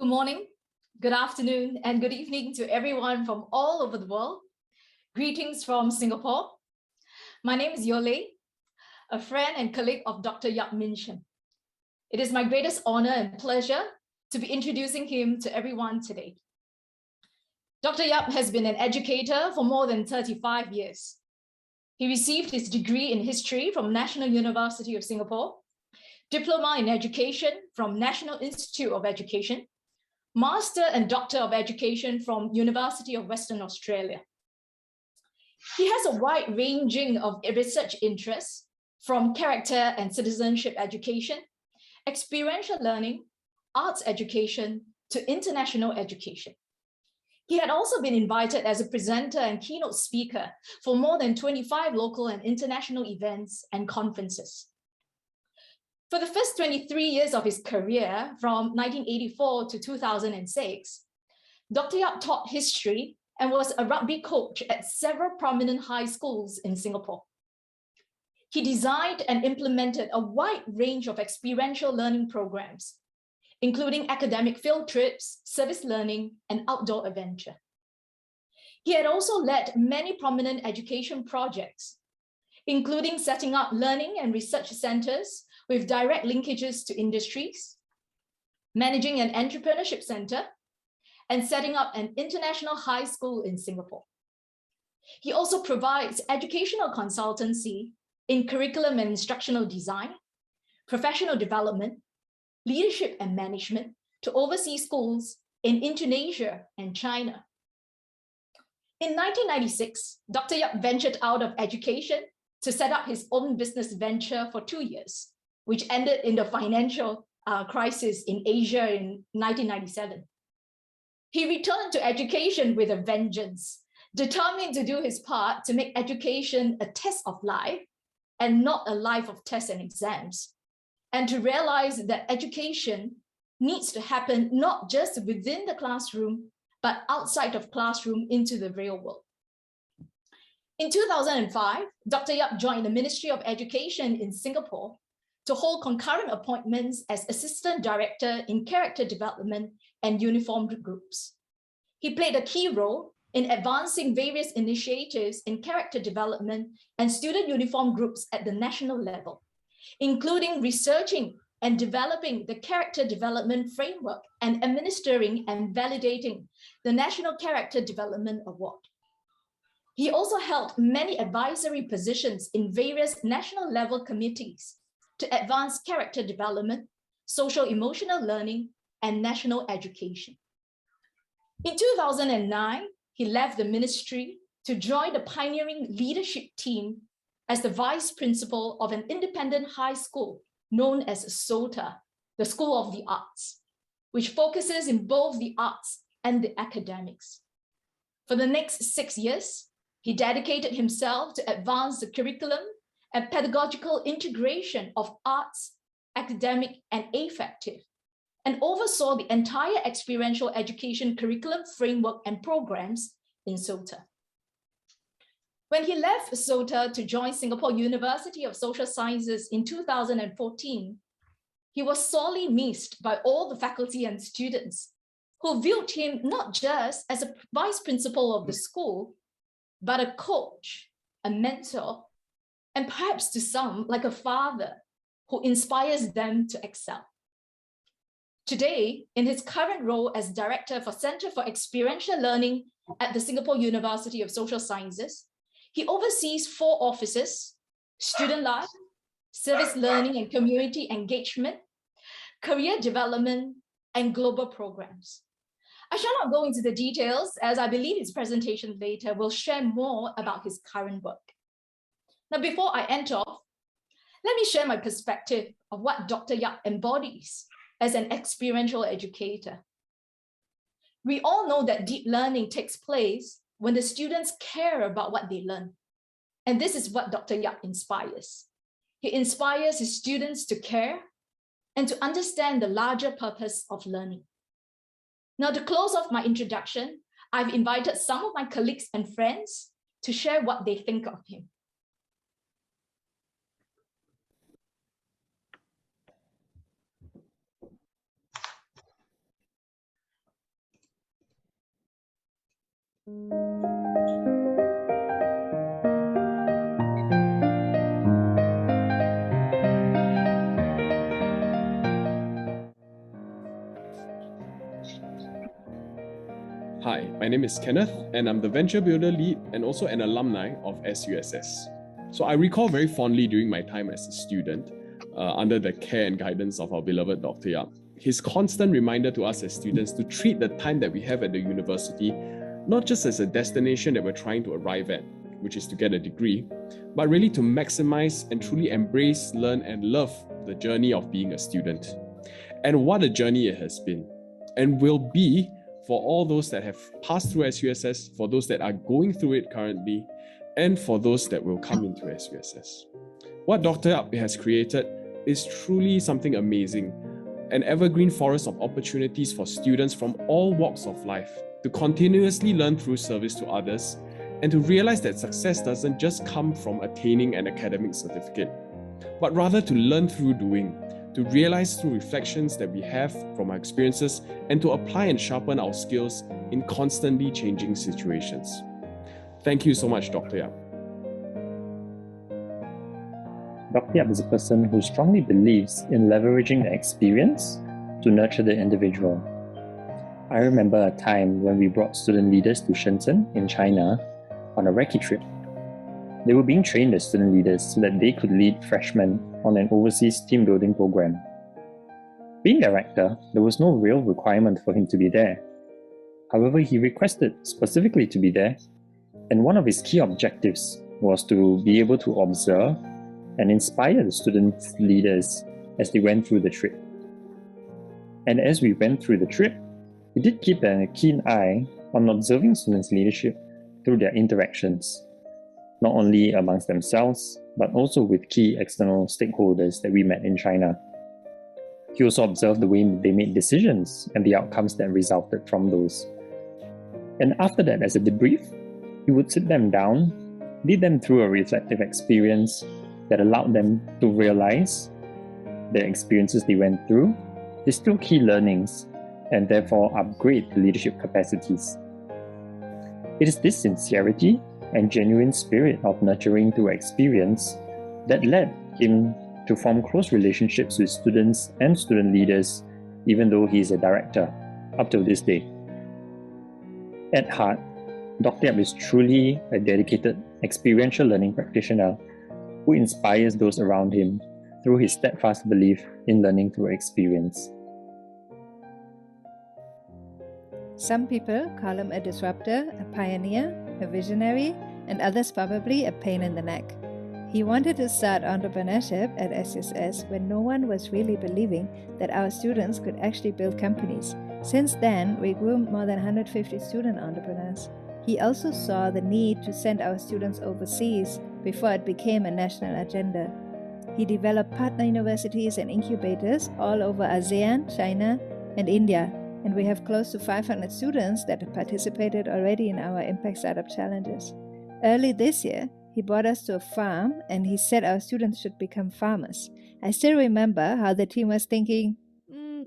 Good morning, good afternoon, and good evening to everyone from all over the world. Greetings from Singapore. My name is Yole, a friend and colleague of Dr. Yap Meen Sheng. It is my greatest honor and pleasure to be introducing him to everyone today. Dr. Yap has been an educator for more than 35 years. He received his degree in history from National University of Singapore, Diploma in Education from National Institute of Education, Master and Doctor of Education from University of Western Australia. He has a wide ranging of research interests from character and citizenship education, experiential learning, arts education to international education. He had also been invited as a presenter and keynote speaker for more than 25 local and international events and conferences. For the first 23 years of his career, from 1984 to 2006, Dr. Yap taught history and was a rugby coach at several prominent high schools in Singapore. He designed and implemented a wide range of experiential learning programs, including academic field trips, service learning, and outdoor adventure. He had also led many prominent education projects, including setting up learning and research centers with direct linkages to industries, managing an entrepreneurship center, and setting up an international high school in Singapore. He also provides educational consultancy in curriculum and instructional design, professional development, leadership and management to overseas schools in Indonesia and China. In 1996, Dr. Yap ventured out of education to set up his own business venture for 2 years, which ended in the financial crisis in Asia in 1997. He returned to education with a vengeance, determined to do his part to make education a test of life and not a life of tests and exams, and to realize that education needs to happen not just within the classroom, but outside of classroom into the real world. In 2005, Dr. Yap joined the Ministry of Education in Singapore to hold concurrent appointments as Assistant Director in Character Development and Uniformed Groups. He played a key role in advancing various initiatives in character development and student uniform groups at the national level, including researching and developing the Character Development Framework and administering and validating the National Character Development Award. He also held many advisory positions in various national level committees to advance character development, social emotional learning, and national education. In 2009, he left the ministry to join the pioneering leadership team as the vice principal of an independent high school known as SOTA, the School of the Arts, which focuses in both the arts and the academics. For the next 6 years, he dedicated himself to advance the curriculum and pedagogical integration of arts, academic, and affective, and oversaw the entire experiential education curriculum framework and programs in SOTA. When he left SOTA to join Singapore University of Social Sciences in 2014, he was sorely missed by all the faculty and students who viewed him not just as a vice principal of the school, but a coach, a mentor, and perhaps to some like a father who inspires them to excel. Today, in his current role as Director for Center for Experiential Learning at the Singapore University of Social Sciences, he oversees 4 offices: student life, service learning and community engagement, career development, and global programs. I shall not go into the details, as I believe his presentation later will share more about his current work. Now, before I end off, let me share my perspective of what Dr. Yap embodies as an experiential educator. We all know that deep learning takes place when the students care about what they learn. And this is what Dr. Yap inspires. He inspires his students to care and to understand the larger purpose of learning. Now, to close off my introduction, I've invited some of my colleagues and friends to share what they think of him. Hi, my name is Kenneth, and I'm the Venture Builder Lead and also an alumni of SUSS. So I recall very fondly during my time as a student, under the care and guidance of our beloved Dr. Yap, his constant reminder to us as students to treat the time that we have at the university not just as a destination that we're trying to arrive at, which is to get a degree, but really to maximize and truly embrace, learn, and love the journey of being a student. And what a journey it has been and will be for all those that have passed through SUSS, for those that are going through it currently, and for those that will come into SUSS. What Dr. Yap has created is truly something amazing, an evergreen forest of opportunities for students from all walks of life to continuously learn through service to others and to realize that success doesn't just come from attaining an academic certificate, but rather to learn through doing, to realize through reflections that we have from our experiences, and to apply and sharpen our skills in constantly changing situations. Thank you so much, Dr. Yap. Dr. Yap is a person who strongly believes in leveraging the experience to nurture the individual. I remember a time when we brought student leaders to Shenzhen in China on a recce trip. They were being trained as student leaders so that they could lead freshmen on an overseas team building program. Being director, there was no real requirement for him to be there. However, he requested specifically to be there, and one of his key objectives was to be able to observe and inspire the student leaders as they went through the trip. And as we went through the trip, he did keep a keen eye on observing students' leadership through their interactions, not only amongst themselves, but also with key external stakeholders that we met in China. He also observed the way they made decisions and the outcomes that resulted from those. And after that, as a debrief, he would sit them down, lead them through a reflective experience that allowed them to realize the experiences they went through, distill key learnings, and therefore upgrade the leadership capacities. It is this sincerity and genuine spirit of nurturing through experience that led him to form close relationships with students and student leaders, even though he is a director, up till this day. At heart, Dr. Yap is truly a dedicated experiential learning practitioner who inspires those around him through his steadfast belief in learning through experience. Some people call him a disruptor, a pioneer, a visionary, and others probably a pain in the neck. He wanted to start entrepreneurship at SUSS when no one was really believing that our students could actually build companies. Since then, we grew more than 150 student entrepreneurs. He also saw the need to send our students overseas before it became a national agenda. He developed partner universities and incubators all over ASEAN, China, and India, and we have close to 500 students that have participated already in our Impact Startup Challenges. Early this year, he brought us to a farm and he said our students should become farmers. I still remember how the team was thinking,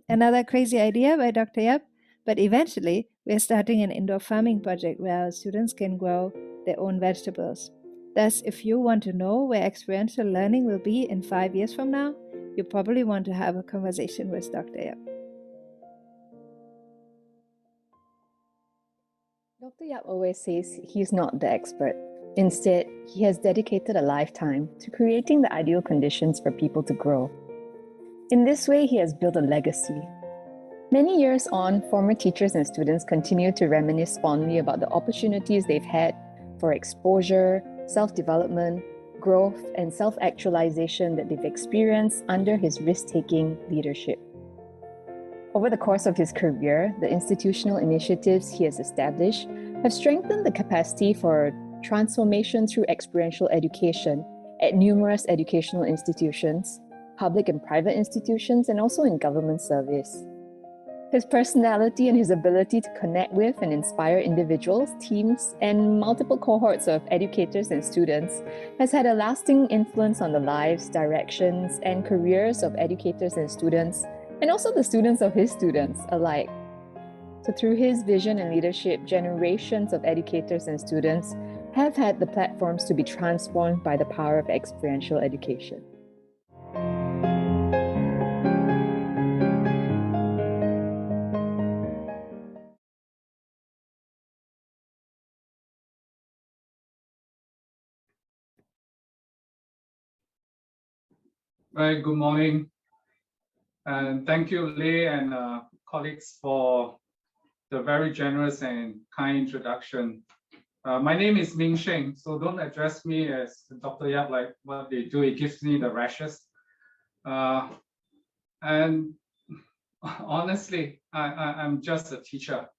another crazy idea by Dr. Yap, but eventually we're starting an indoor farming project where our students can grow their own vegetables. Thus, if you want to know where experiential learning will be in 5 years from now, you probably want to have a conversation with Dr. Yap. Dr. Yap always says he's not the expert. Instead, he has dedicated a lifetime to creating the ideal conditions for people to grow. In this way, he has built a legacy. Many years on, former teachers and students continue to reminisce fondly about the opportunities they've had for exposure, self-development, growth, and self-actualization that they've experienced under his risk-taking leadership. Over the course of his career, the institutional initiatives he has established have strengthened the capacity for transformation through experiential education at numerous educational institutions, public and private institutions, and also in government service. His personality and his ability to connect with and inspire individuals, teams, and multiple cohorts of educators and students has had a lasting influence on the lives, directions, and careers of educators and students, and also the students of his students alike. So through his vision and leadership, generations of educators and students have had the platforms to be transformed by the power of experiential education. Right, good morning. And thank you, Lei and colleagues, for the very generous and kind introduction. My name is Meen Sheng, so don't address me as Dr. Yap like what they do. It gives me the rashes. And honestly, I'm just a teacher.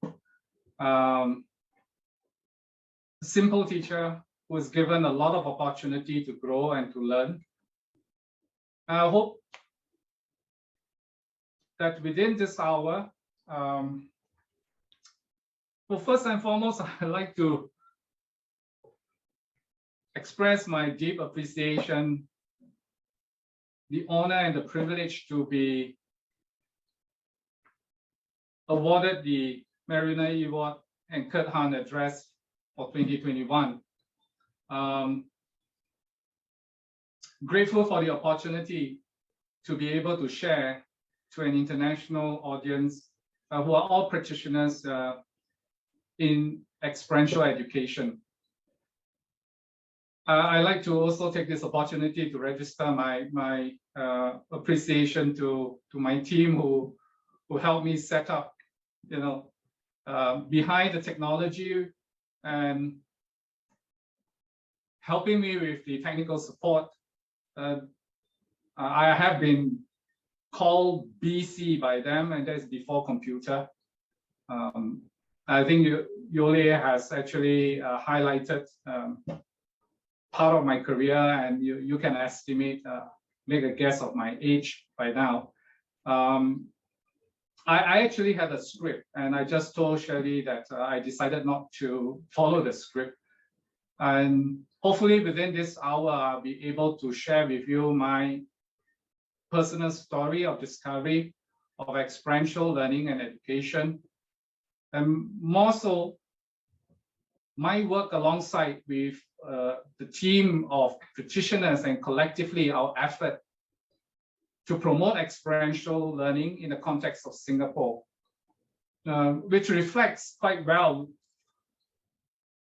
Simple teacher who was given a lot of opportunity to grow and to learn. I hope that within this hour, well, first and foremost, I'd like to express my deep appreciation, the honor and the privilege to be awarded the Marina Ewald and Hahn Address for 2021. Grateful for the opportunity to be able to share to an international audience who are all practitioners in experiential education. I'd like to also take this opportunity to register my appreciation to my team who helped me set up, behind the technology and helping me with the technical support. I have been called BC by them, and that's before computer. I think Yole has actually highlighted part of my career, and you can estimate, make a guess of my age by now. I actually had a script, and I just told Shirley that I decided not to follow the script. And hopefully within this hour, I'll be able to share with you my personal story of discovery of experiential learning and education, and more so my work alongside with the team of practitioners and collectively our effort to promote experiential learning in the context of Singapore, which reflects quite well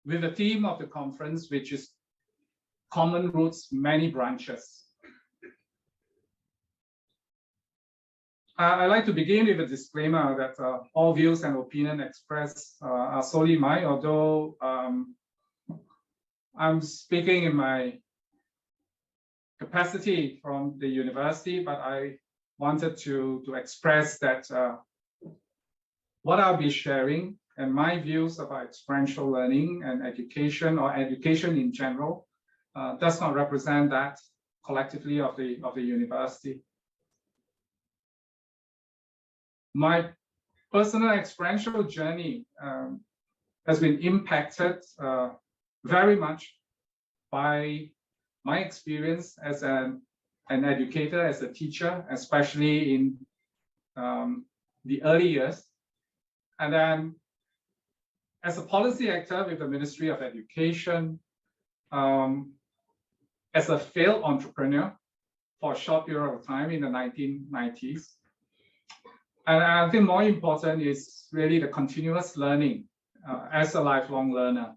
with the theme of the conference, which is Common Roots, Many Branches. I'd like to begin with a disclaimer that all views and opinions expressed are solely mine, although I'm speaking in my capacity from the university, but I wanted to express that what I'll be sharing and my views about experiential learning and education, or education in general, does not represent that collectively of the university. My personal experiential journey has been impacted very much by my experience as an educator, as a teacher, especially in the early years. And then as a policy actor with the Ministry of Education, as a failed entrepreneur for a short period of time in the 1990s. And I think more important is really the continuous learning as a lifelong learner.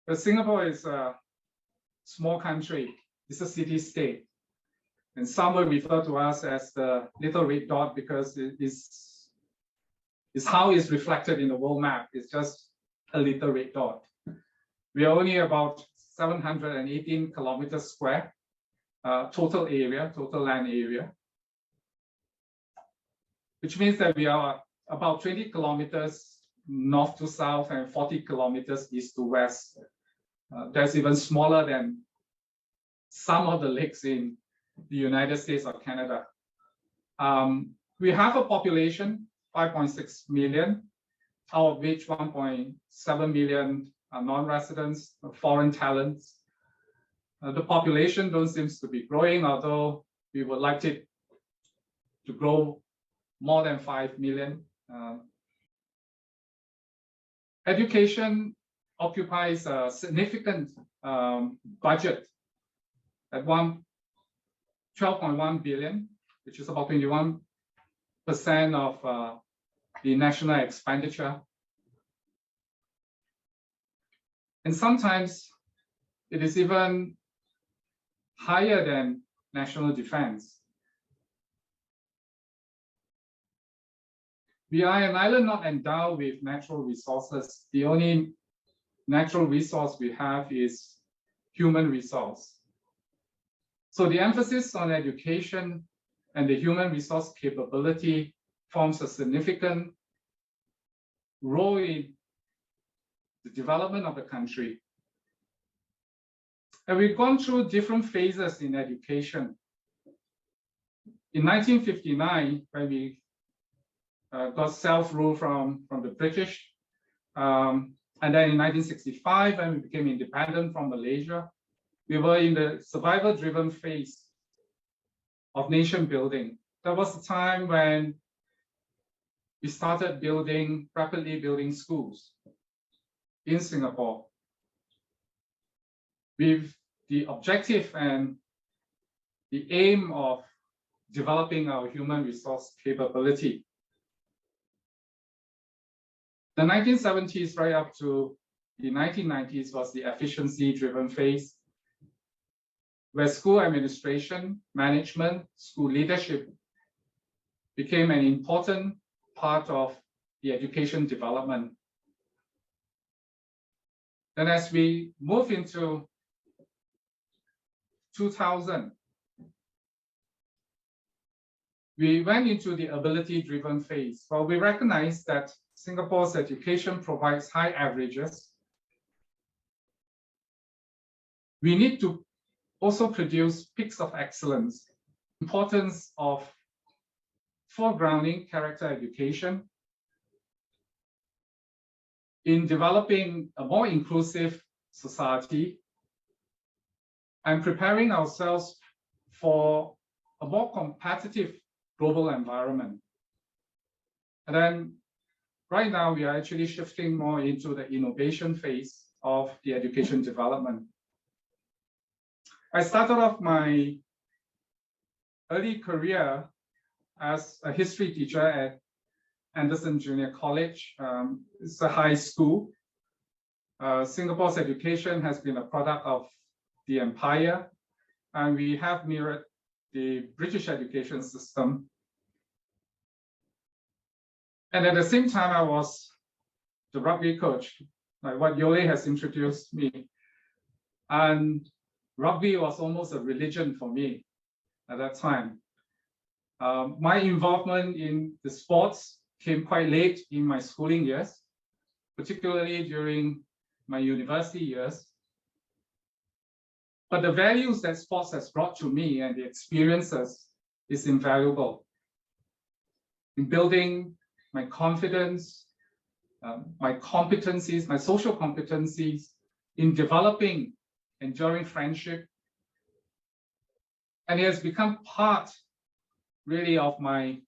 But Singapore is a small country. It's a city-state. And some will refer to us as the little red dot because it is how it's reflected in the world map. It's just a little red dot. We are only about 718 kilometers square, total land area, which means that we are about 20 kilometers north to south and 40 kilometers east to west. That's even smaller than some of the lakes in the United States or Canada. We have a population, 5.6 million, out of which 1.7 million are non-residents, foreign talents. The population don't seem to be growing, although we would like it to grow more than 5 million. Education occupies a significant budget at 12.1 billion, which is about 21% of the national expenditure. And sometimes it is even higher than national defense. We are an island not endowed with natural resources. The only natural resource we have is human resource. So the emphasis on education and the human resource capability forms a significant role in the development of the country. And we've gone through different phases in education. In 1959, when we got self-rule from the British, and then in 1965, when we became independent from Malaysia, we were in the survival-driven phase of nation building. That was the time when we started rapidly building schools in Singapore with the objective and the aim of developing our human resource capability. The 1970s right up to the 1990s was the efficiency-driven phase, where school administration, management, school leadership became an important part of the education development. Then as we move into 2000, we went into the ability-driven phase. Well, we recognize that Singapore's education provides high averages. We need to also produce peaks of excellence. Importance of foregrounding character education in developing a more inclusive society and preparing ourselves for a more competitive global environment. And then right now we are actually shifting more into the innovation phase of the education development. I started off my early career as a history teacher at Anderson Junior College. It's a high school. Singapore's education has been a product of the empire, and we have mirrored the British education system. And at the same time, I was the rugby coach, like what Yole has introduced me. And rugby was almost a religion for me at that time. My involvement in the sports came quite late in my schooling years, particularly during my university years. But the values that sports has brought to me and the experiences is invaluable in building my confidence, my competencies, my social competencies, in developing enduring friendship. And it has become part really of my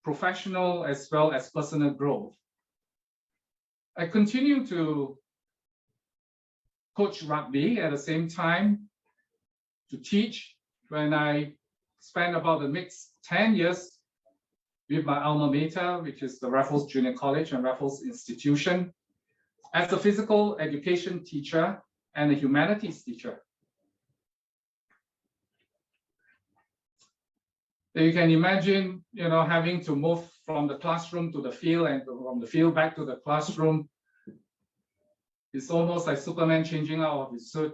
professional as well as personal growth. I continue to coach rugby at the same time, to teach, when I spent about the next 10 years with my alma mater, which is the Raffles Junior College and Raffles Institution, as a physical education teacher and a humanities teacher. You can imagine, having to move from the classroom to the field and from the field back to the classroom. It's almost like Superman changing out of his suit.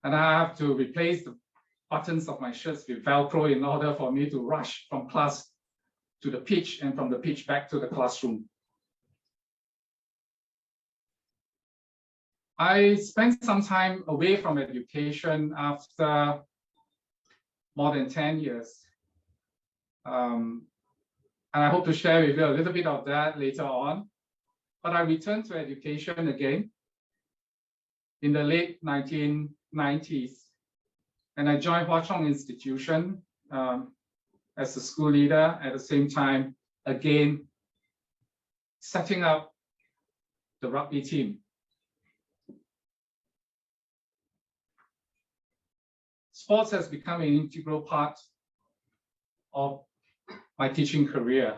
And I have to replace the buttons of my shirts with Velcro in order for me to rush from class to the pitch and from the pitch back to the classroom. I spent some time away from education after more than 10 years. And I hope to share with you a little bit of that later on. But I returned to education again in the late 1990s. And I joined Hwa Chong Institution as a school leader, at the same time, again, setting up the rugby team. Sports has become an integral part of my teaching career.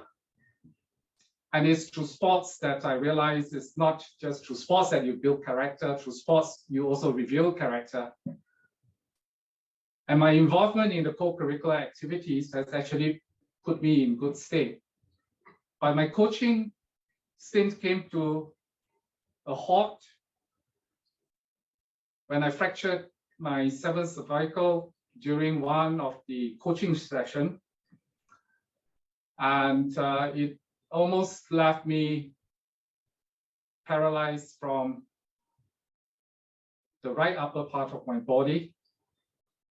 And it's through sports that I realize it's not just through sports that you build character, through sports, you also reveal character. And my involvement in the co-curricular activities has actually put me in good state. But my coaching stint came to a halt when I fractured my seventh cervical during one of the coaching sessions. And it almost left me paralyzed from the right upper part of my body.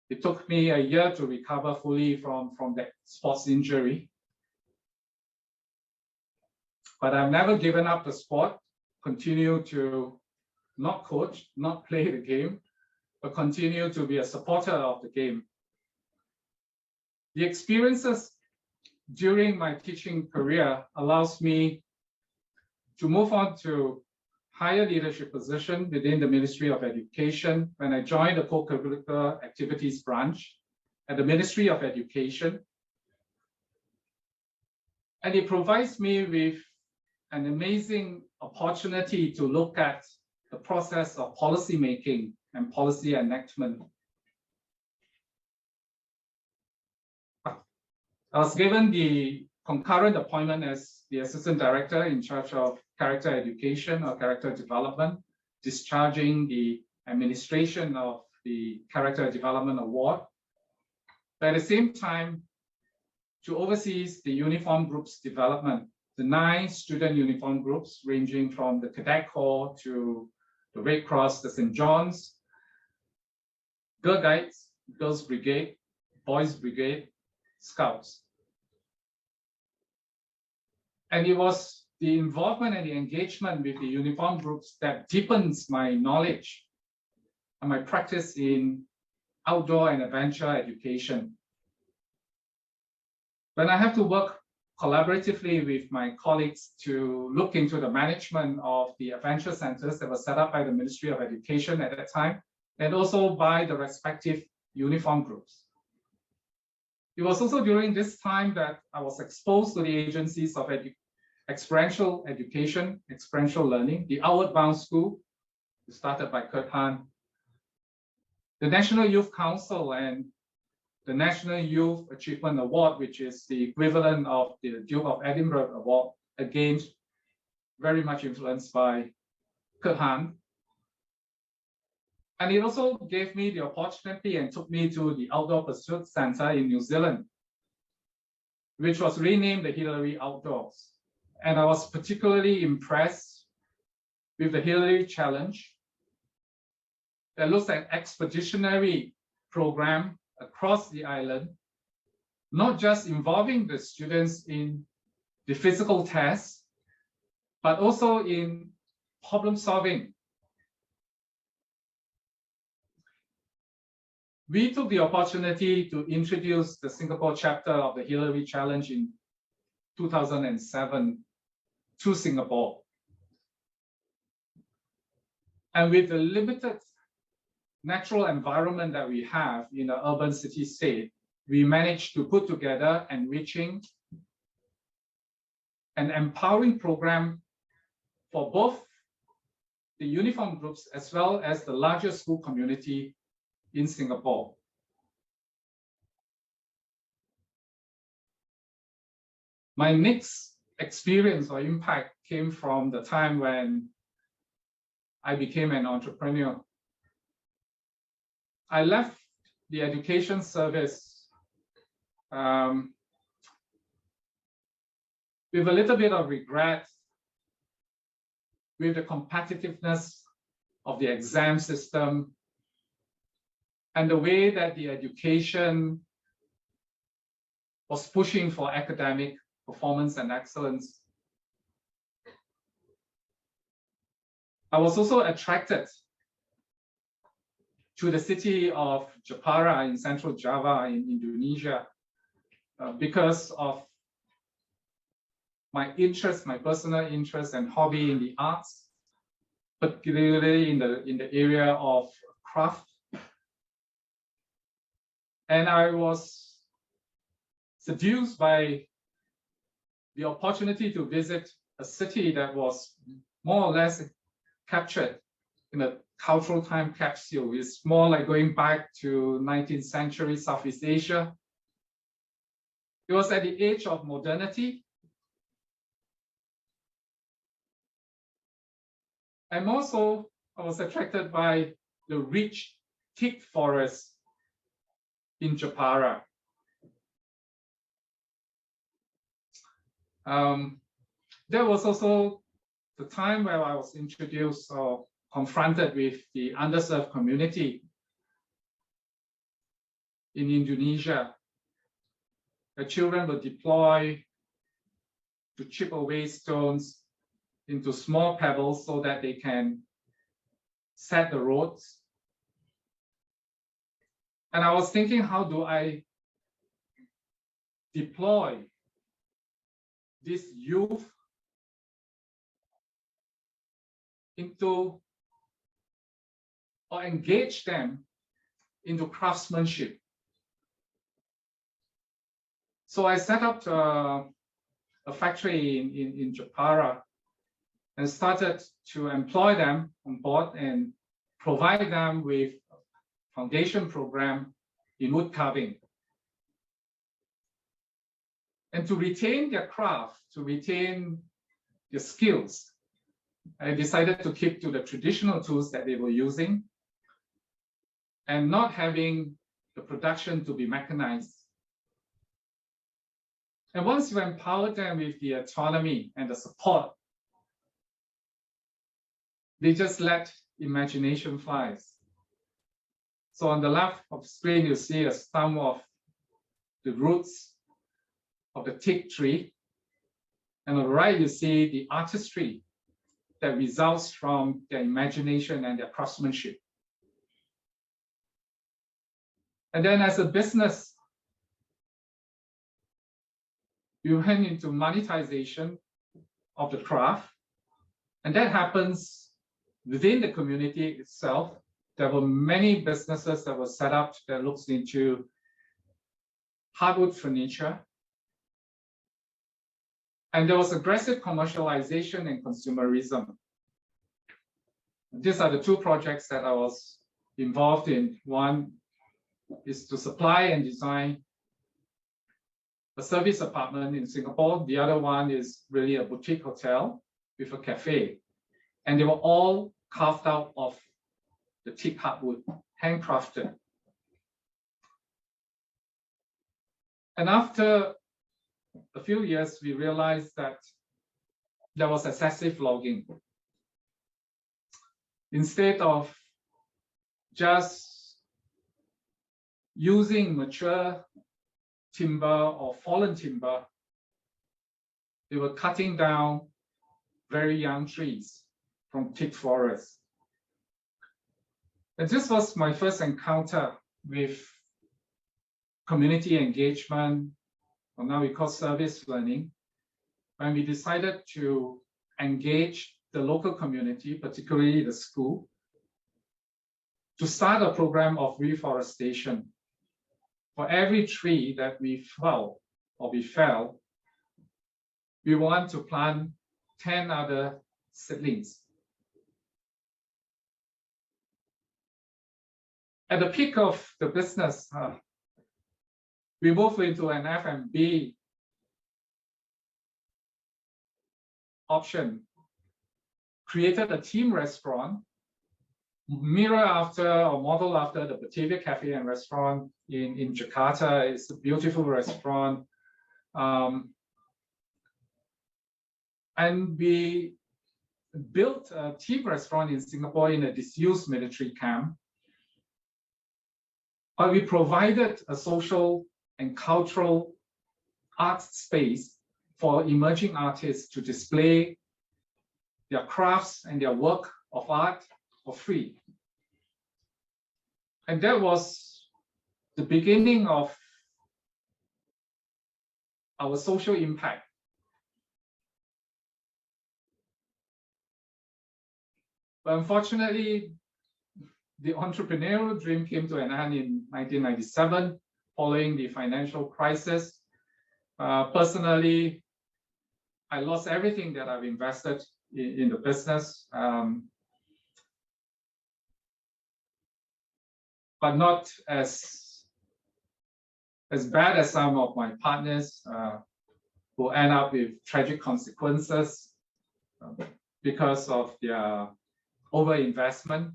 It took me a year to recover fully from that sports injury. But I've never given up the sport, continue to not coach, not play the game, but continue to be a supporter of the game. The experiences during my teaching career allows me to move on to higher leadership position within the Ministry of Education when I joined the co-curricular activities branch at the Ministry of Education. And it provides me with an amazing opportunity to look at the process of policy making and policy enactment. I was given the concurrent appointment as the Assistant Director in charge of character education or character development, discharging the administration of the Character Development Award. But at the same time, to oversee the uniform groups development, the 9 student uniform groups ranging from the Cadet Corps to the Red Cross, the St. John's, Girl Guides, Girls Brigade, Boys Brigade, Scouts. And it was the involvement and the engagement with the uniform groups that deepens my knowledge and my practice in outdoor and adventure education. When I have to work collaboratively with my colleagues to look into the management of the adventure centers that were set up by the Ministry of Education at that time, and also by the respective uniform groups. It was also during this time that I was exposed to the agencies of experiential education, experiential learning, the Outward Bound School, started by Hahn, the National Youth Council, and the National Youth Achievement Award, which is the equivalent of the Duke of Edinburgh Award, again, very much influenced by Hahn. And it also gave me the opportunity and took me to the Outdoor Pursuit Center in New Zealand, which was renamed the Hillary Outdoors. And I was particularly impressed with the Hillary Challenge that looks at expeditionary program across the island, not just involving the students in the physical tests, but also in problem solving. We took the opportunity to introduce the Singapore chapter of the Hillary Challenge in 2007 to Singapore. And with the limited natural environment that we have in an urban city state, we managed to put together enriching and empowering program for both the uniform groups as well as the larger school community in Singapore. My next experience or impact came from the time when I became an entrepreneur. I left the education service with a little bit of regret with the competitiveness of the exam system and the way that the education was pushing for academic performance and excellence. I was also attracted to the city of Jepara in central Java in Indonesia, because of my interest, my personal interest and hobby in the arts, particularly in the area of craft. And I was seduced by the opportunity to visit a city that was more or less captured in a cultural time capsule. It's more like going back to 19th century Southeast Asia. It was at the age of modernity. And also, I was attracted by the rich teak forest in Japara. There was also the time where I was introduced or confronted with the underserved community in Indonesia. The children were deployed to chip away stones into small pebbles so that they can set the roads. And I was thinking, how do I deploy this youth into or engage them into craftsmanship? So I set up a factory in Japara and started to employ them on board and provide them with a foundation program in wood carving. And to retain their craft, to retain their skills, I decided to keep to the traditional tools that they were using and not having the production to be mechanized. And once you empower them with the autonomy and the support, they just let imagination fly. So on the left of the screen, you see a stump of the roots of the teak tree. And on the right, you see the artistry that results from their imagination and their craftsmanship. And then as a business, we went into monetization of the craft. And that happens within the community itself. There were many businesses that were set up that looks into hardwood furniture. And there was aggressive commercialization and consumerism. These are the two projects that I was involved in. One is to supply and design a service apartment in Singapore. The other one is really a boutique hotel with a cafe. And they were all carved out of the teak hardwood, handcrafted. And after a few years, we realized that there was excessive logging. Instead of just using mature timber or fallen timber, they were cutting down very young trees from teak forests. And this was my first encounter with community engagement, or now we call service learning, when we decided to engage the local community, particularly the school, to start a program of reforestation. For every tree that we fell, we want to plant 10 other seedlings. At the peak of the business, we moved into an F&B option, created a team restaurant, mirror after or model after the Batavia Cafe and Restaurant in Jakarta. It's a beautiful restaurant. And we built a team restaurant in Singapore in a disused military camp. But we provided a social and cultural art space for emerging artists to display their crafts and their work of art for free. And that was the beginning of our social impact. But unfortunately, the entrepreneurial dream came to an end in 1997 following the financial crisis. Personally, I lost everything that I've invested in the business, but not as bad as some of my partners who end up with tragic consequences because of their overinvestment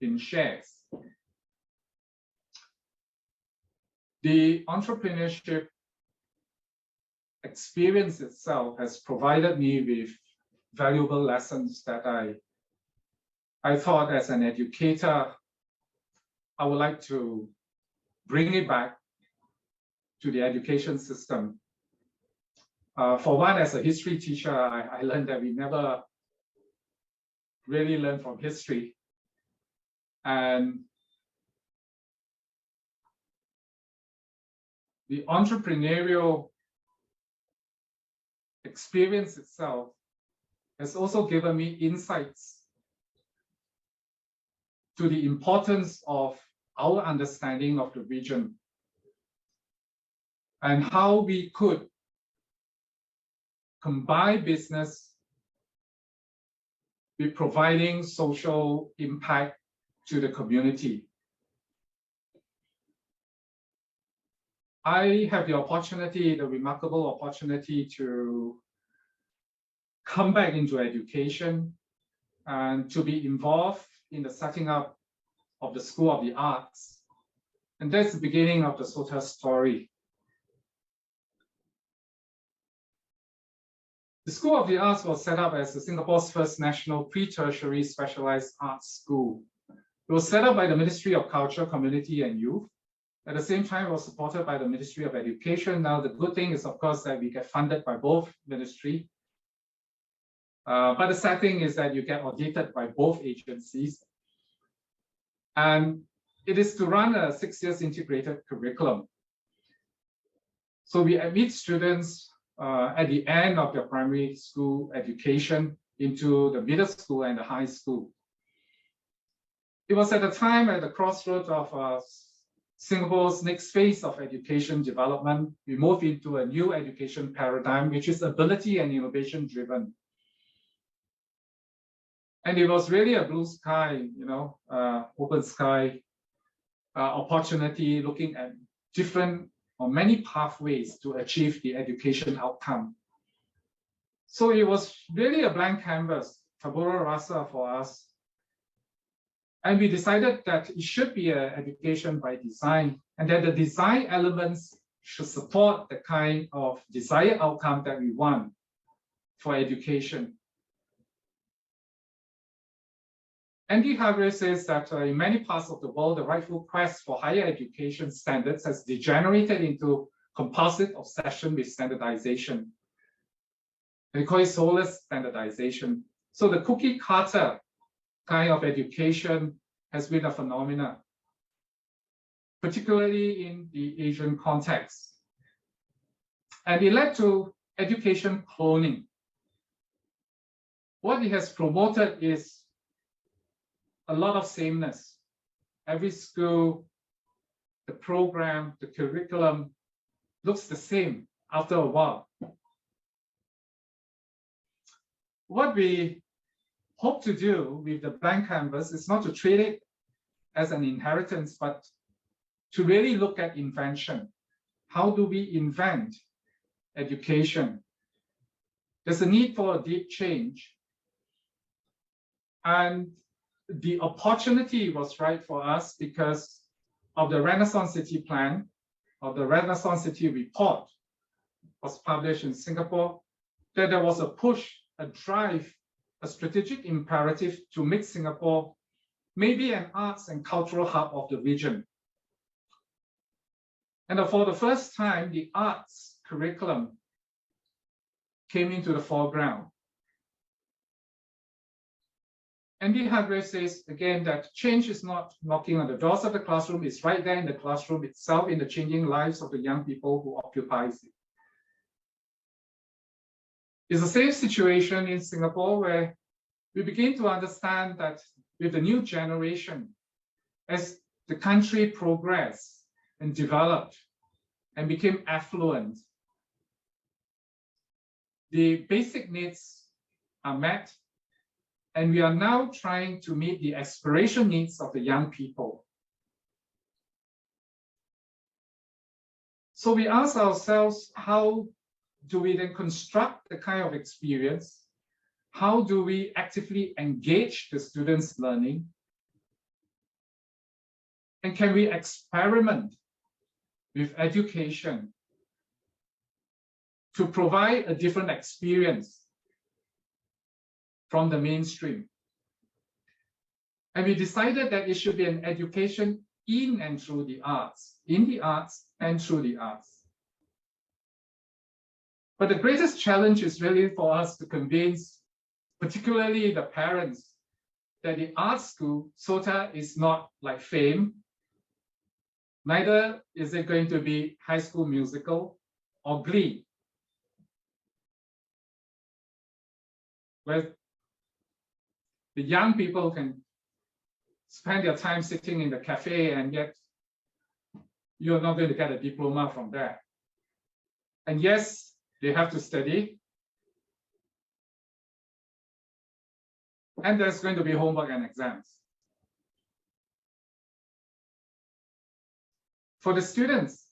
in shares. The entrepreneurship experience itself has provided me with valuable lessons that I thought as an educator, I would like to bring it back to the education system. For one, as a history teacher, I learned that we never really learn from history. And the entrepreneurial experience itself has also given me insights to the importance of our understanding of the region and how we could combine business with providing social impact to the community. I have the opportunity, the remarkable opportunity to come back into education and to be involved in the setting up of the School of the Arts. And that's the beginning of the SOTA story. The School of the Arts was set up as Singapore's first national pre-tertiary specialized arts school. It was set up by the Ministry of Culture, Community and Youth. At the same time, it was supported by the Ministry of Education. Now, the good thing is, of course, that we get funded by both ministries. But the sad thing is that you get audited by both agencies. And it is to run a 6 years integrated curriculum. So we admit students at the end of their primary school education into the middle school and the high school. It was at the time at the crossroads of Singapore's next phase of education development. We moved into a new education paradigm, which is ability and innovation driven. And it was really a blue sky, open sky opportunity, looking at different or many pathways to achieve the education outcome. So it was really a blank canvas, tabula rasa for us. And we decided that it should be an education by design, and that the design elements should support the kind of desired outcome that we want for education. Andy Hargrave says that in many parts of the world, the rightful quest for higher education standards has degenerated into compulsive obsession with standardization. They call it soulless standardization. So the cookie cutter kind of education has been a phenomenon, particularly in the Asian context. And it led to education cloning. What it has promoted is a lot of sameness. Every school, the program, the curriculum looks the same after a while. What we hope to do with the blank canvas is not to treat it as an inheritance, but to really look at invention. How do we invent education? There's a need for a deep change. And the opportunity was right for us because of the Renaissance City Plan, or the Renaissance City Report was published in Singapore, that there was a push, a drive, a strategic imperative to make Singapore maybe an arts and cultural hub of the region. And for the first time, the arts curriculum came into the foreground. Andy Hargrave says again that change is not knocking on the doors of the classroom, it's right there in the classroom itself, in the changing lives of the young people who occupies it. It's the same situation in Singapore, where we begin to understand that with the new generation, as the country progressed and developed and became affluent, the basic needs are met, and we are now trying to meet the aspiration needs of the young people. So we ask ourselves, how do we then construct the kind of experience? How do we actively engage the students' learning? And can we experiment with education to provide a different experience from the mainstream? And we decided that it should be an education in and through the arts, in the arts and through the arts. But the greatest challenge is really for us to convince, particularly the parents, that the art school, SOTA, is not like FAME. Neither is it going to be High School Musical or Glee, where the young people can spend their time sitting in the cafe, and yet you're not going to get a diploma from there. And yes, they have to study, and there's going to be homework and exams. For the students,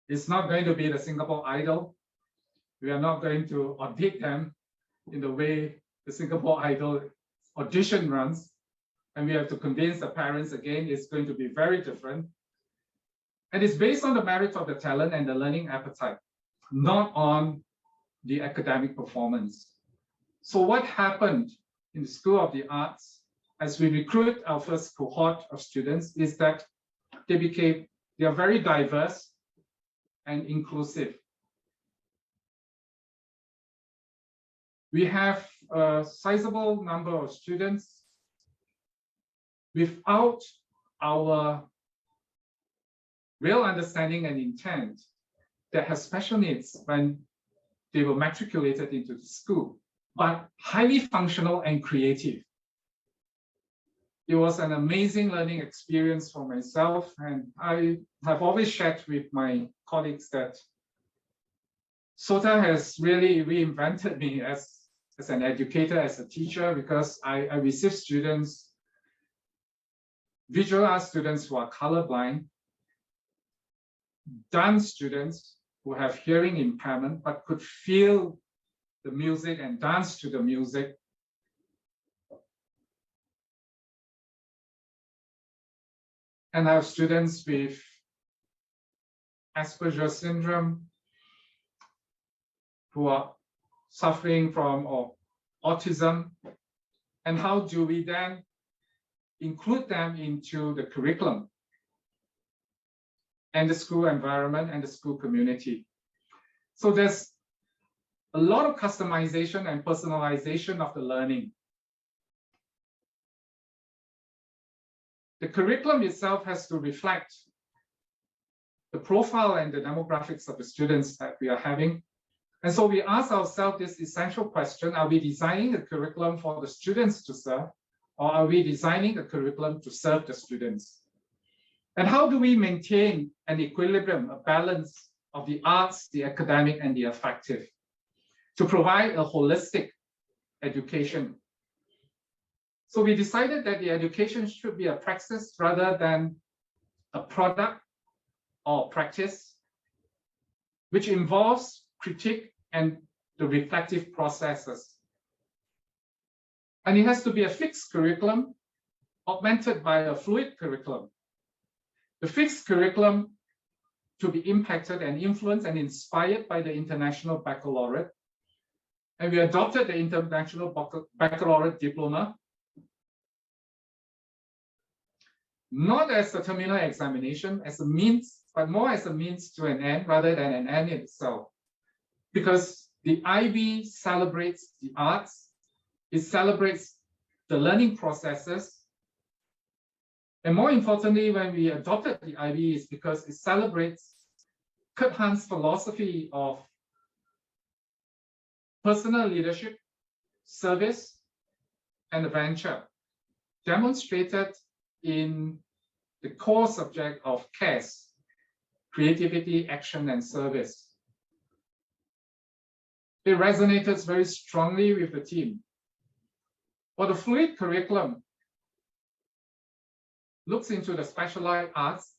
it's not going to be the Singapore Idol. We are not going to audit them in the way the Singapore Idol audition runs. And we have to convince the parents again, it's going to be very different. And it's based on the merit of the talent and the learning appetite, not on the academic performance. So what happened in the School of the Arts as we recruit our first cohort of students is that they are very diverse and inclusive. We have a sizable number of students without our real understanding and intent that have special needs when they were matriculated into the school, but highly functional and creative. It was an amazing learning experience for myself, and I have always shared with my colleagues that SOTA has really reinvented me as an educator, as a teacher, because I receive students, visual art students who are colorblind, dance students who have hearing impairment but could feel the music and dance to the music. And I have students with Asperger syndrome who are suffering from autism. And how do we then include them into the curriculum and the school environment and the school community? So there's a lot of customization and personalization of the learning. The curriculum itself has to reflect the profile and the demographics of the students that we are having. And so we ask ourselves this essential question: are we designing the curriculum for the students to serve, or are we designing the curriculum to serve the students? And how do we maintain an equilibrium, a balance of the arts, the academic, and the affective to provide a holistic education? So we decided that the education should be a praxis rather than a product or practice, which involves critique and the reflective processes. And it has to be a fixed curriculum augmented by a fluid curriculum. The fixed curriculum to be impacted and influenced and inspired by the International Baccalaureate. And we adopted the International Baccalaureate Diploma, not as a terminal examination, as a means, but more as a means to an end rather than an end in itself. Because the IB celebrates the arts, it celebrates the learning processes. And more importantly, when we adopted the IB, is because it celebrates Kurt Hahn's philosophy of personal leadership, service, and adventure, demonstrated in the core subject of CARES, creativity, action, and service. It resonated very strongly with the team. For the fluid curriculum, looks into the specialized arts,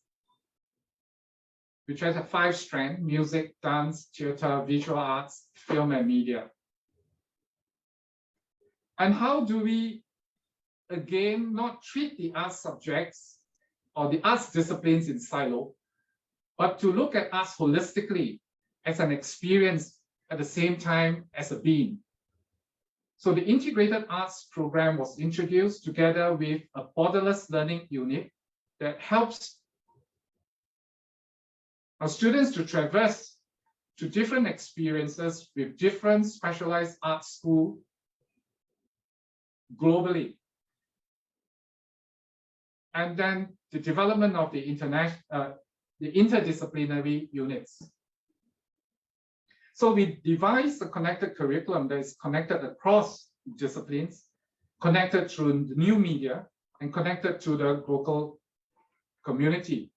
which has a 5-strand: music, dance, theater, visual arts, film, and media. And how do we, again, not treat the arts subjects or the arts disciplines in silo, but to look at arts holistically as an experience at the same time as a being. So the integrated arts program was introduced together with a borderless learning unit that helps our students to traverse to different experiences with different specialized arts schools globally. And then the development of the interdisciplinary units. So we devised a connected curriculum that is connected across disciplines, connected through the new media, and connected to the local community.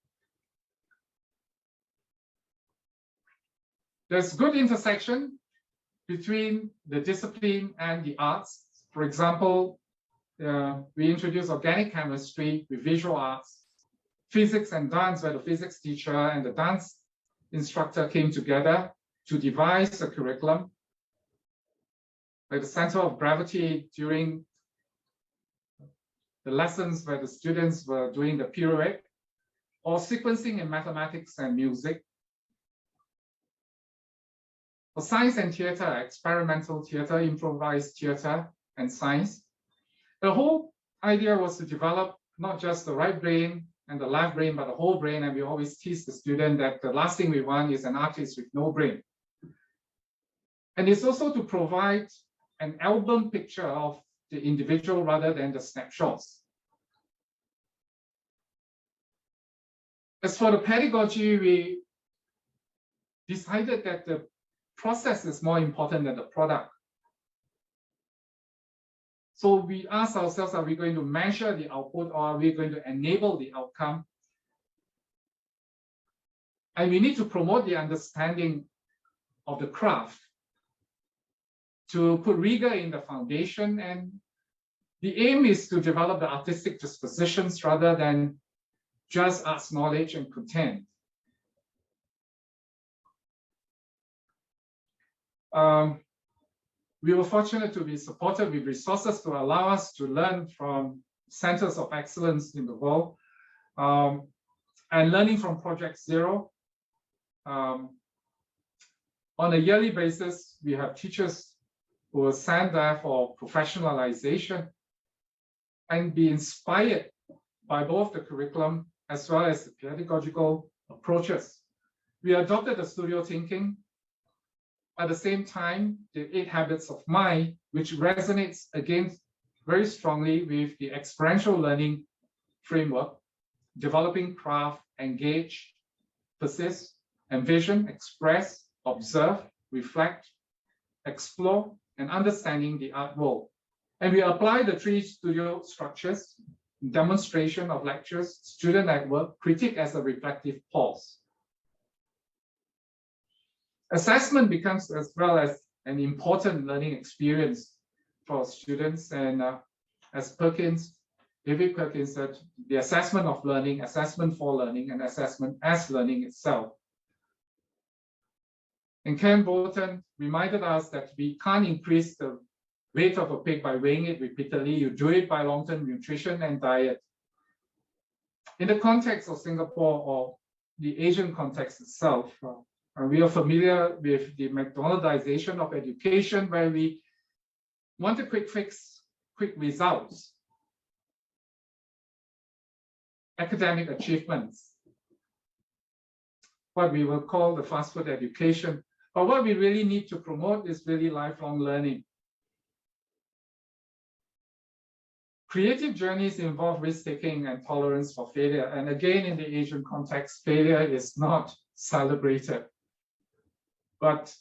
There's good intersection between the discipline and the arts. For example, we introduced organic chemistry with visual arts, physics and dance, where the physics teacher and the dance instructor came together to devise a curriculum. Like the center of gravity during the lessons where the students were doing the pirouette, or sequencing in mathematics and music. For science and theater, experimental theater, improvised theater, and science. The whole idea was to develop not just the right brain and the left brain, but the whole brain. And we always tease the student that the last thing we want is an artist with no brain. And it's also to provide an album picture of the individual rather than the snapshots. As for the pedagogy, we decided that the process is more important than the product. So we asked ourselves, are we going to measure the output, or are we going to enable the outcome? And we need to promote the understanding of the craft, to put rigor in the foundation. And the aim is to develop the artistic dispositions rather than just arts knowledge and content. We were fortunate to be supported with resources to allow us to learn from centers of excellence in the world, and learning from Project Zero. On a yearly basis, we have teachers who are sent there for professionalization and be inspired by both the curriculum as well as the pedagogical approaches. We adopted the studio thinking. At the same time, the 8 Habits of Mind, which resonates again very strongly with the experiential learning framework, developing craft, engage, persist, envision, express, observe, reflect, explore, and understanding the art world. And we apply the 3 studio structures: demonstration of lectures, student network, critique as a reflective pause. Assessment becomes as well as an important learning experience for students. And as David Perkins said, the assessment of learning, assessment for learning, and assessment as learning itself. And Ken Bolton reminded us that we can't increase the weight of a pig by weighing it repeatedly. You do it by long-term nutrition and diet. In the context of Singapore or the Asian context itself, we are familiar with the McDonaldization of education, where we want a quick fix, quick results, academic achievements, what we will call the fast food education. But what we really need to promote is really lifelong learning. Creative journeys involve risk-taking and tolerance for failure. And again, in the Asian context, failure is not celebrated. But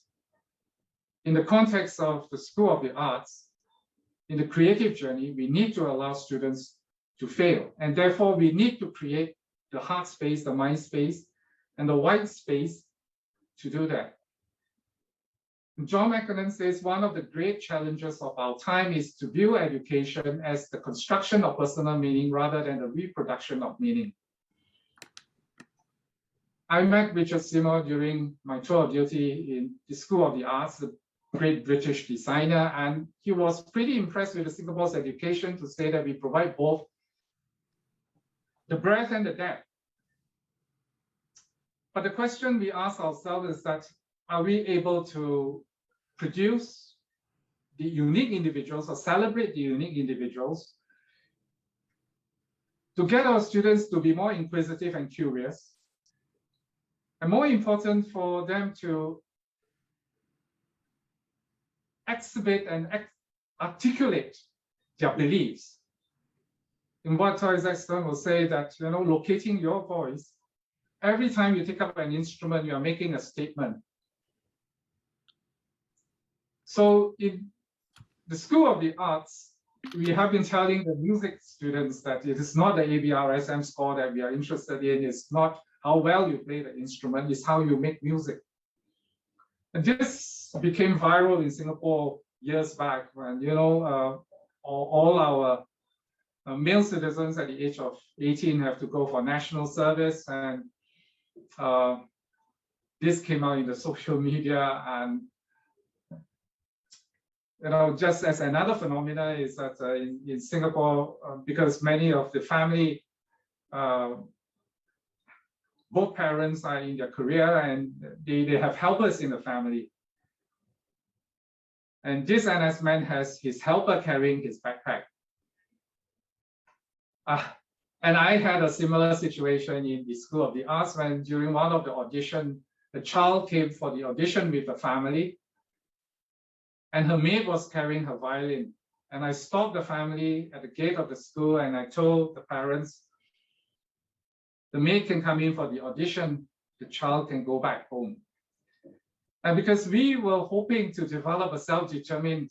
in the context of the School of the Arts, in the creative journey, we need to allow students to fail. And therefore, we need to create the heart space, the mind space, and the white space to do that. John McKinnon says one of the great challenges of our time is to view education as the construction of personal meaning rather than the reproduction of meaning. I met Richard Seymour during my tour of duty in the School of the Arts, the great British designer, and he was pretty impressed with Singapore's education to say that we provide both the breadth and the depth. But the question we ask ourselves is that, are we able to produce the unique individuals or celebrate the unique individuals to get our students to be more inquisitive and curious, and more important for them to exhibit and articulate their beliefs. In what Toys Exton will say that, locating your voice, every time you take up an instrument, you are making a statement. So in the School of the Arts, we have been telling the music students that it is not the ABRSM score that we are interested in, it's not how well you play the instrument, it's how you make music. And this became viral in Singapore years back when, all our male citizens at the age of 18 have to go for national service. And this came out in the social media. And just as another phenomena is that in Singapore, because many of the family, both parents are in their career and they have helpers in the family. And this NS man has his helper carrying his backpack. And I had a similar situation in the School of the Arts when during one of the audition, the child came for the audition with the family. And her maid was carrying her violin. And I stopped the family at the gate of the school and I told the parents, the maid can come in for the audition, the child can go back home. And because we were hoping to develop a self-determined,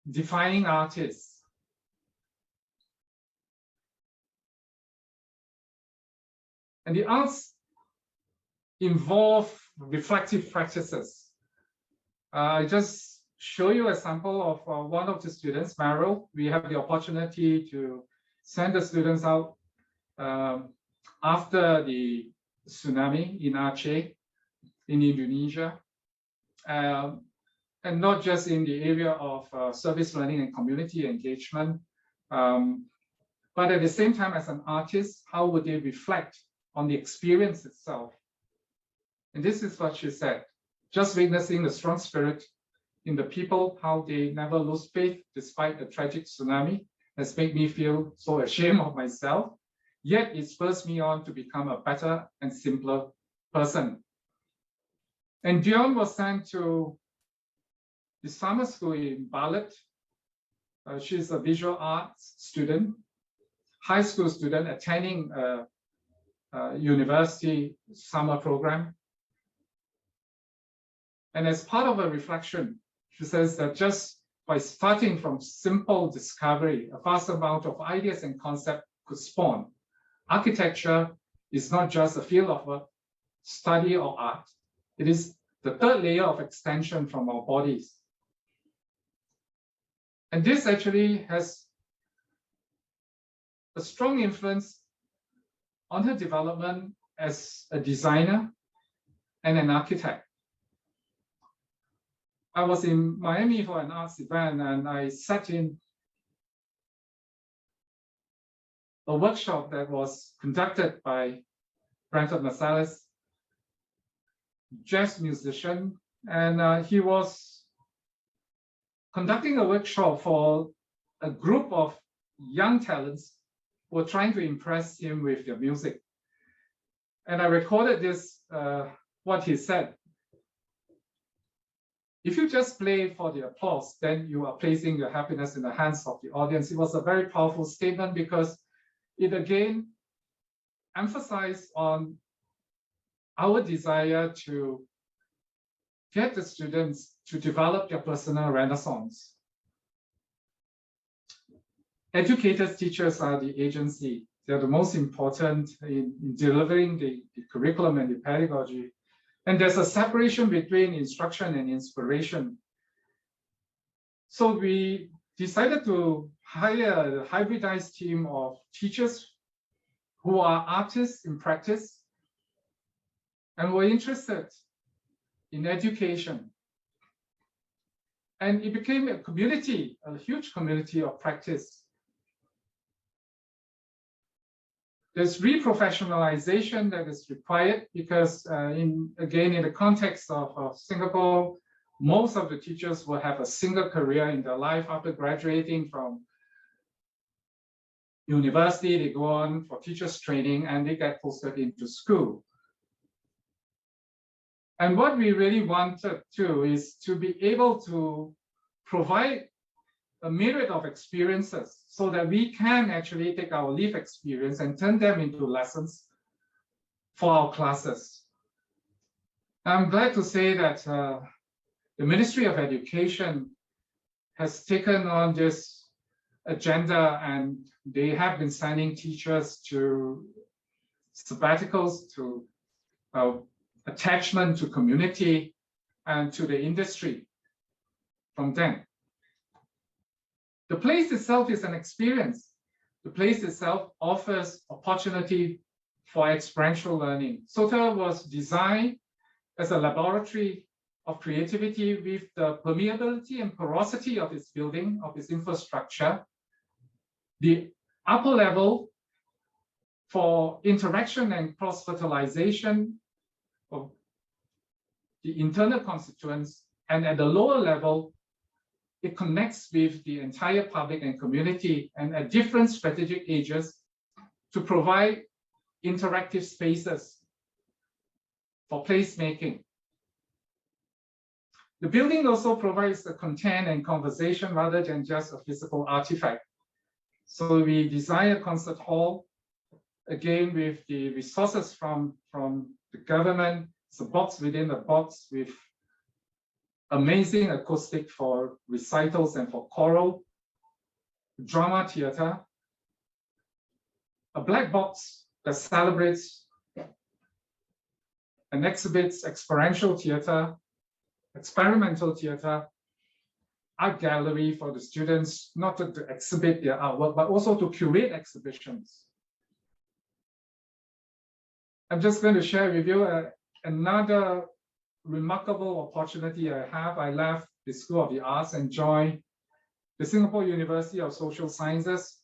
defining artist, and the arts involve reflective practices. I just show you a sample of one of the students, Meryl. We have the opportunity to send the students out after the tsunami in Aceh, in Indonesia, and not just in the area of service learning and community engagement, but at the same time as an artist, how would they reflect on the experience itself? And this is what she said. Just witnessing the strong spirit in the people, how they never lose faith despite the tragic tsunami, has made me feel so ashamed of myself. Yet it spurs me on to become a better and simpler person. And Dion was sent to the summer school in Balet. She's a visual arts student, high school student attending a university summer program. And as part of a reflection, she says that just by starting from simple discovery, a vast amount of ideas and concepts could spawn. Architecture is not just a field of study or art. It is the third layer of extension from our bodies. And this actually has a strong influence on her development as a designer and an architect. I was in Miami for an arts event and I sat in a workshop that was conducted by Branford Marsalis, jazz musician, and he was conducting a workshop for a group of young talents who were trying to impress him with their music. And I recorded this, what he said. if you just play for the applause, then you are placing your happiness in the hands of the audience. It was a very powerful statement because it again emphasized on our desire to get the students to develop their personal renaissance. Educators, teachers are the agency. They're the most important in delivering the curriculum and the pedagogy. And there's a separation between instruction and inspiration. So we decided to hire a hybridized team of teachers who are artists in practice and were interested in education. And it became a community, a huge community of practice. There's reprofessionalization that is required because in the context of Singapore, most of the teachers will have a single career in their life after graduating from university. They go on for teachers training and they get posted into school. And what we really wanted to is to be able to provide a myriad of experiences so that we can actually take our lived experience and turn them into lessons for our classes. I'm glad to say that the Ministry of Education has taken on this agenda and they have been sending teachers to sabbaticals, to attachment to community and to the industry from then. The place itself is an experience. The place itself offers opportunity for experiential learning. SOTA was designed as a laboratory of creativity with the permeability and porosity of its building, of its infrastructure. The upper level for interaction and cross-fertilization of the internal constituents, and at the lower level, it connects with the entire public and community and at different strategic ages to provide interactive spaces for placemaking. The building also provides the content and conversation rather than just a physical artifact. So we design a concert hall, again with the resources from the government. It's a box within a box with amazing acoustic for recitals and for choral, drama theater, a black box that celebrates and exhibits experiential theater, experimental theater, art gallery for the students, not to exhibit their artwork, but also to curate exhibitions. I'm just going to share with you another remarkable opportunity I have. I left the School of the Arts and joined the Singapore University of Social Sciences.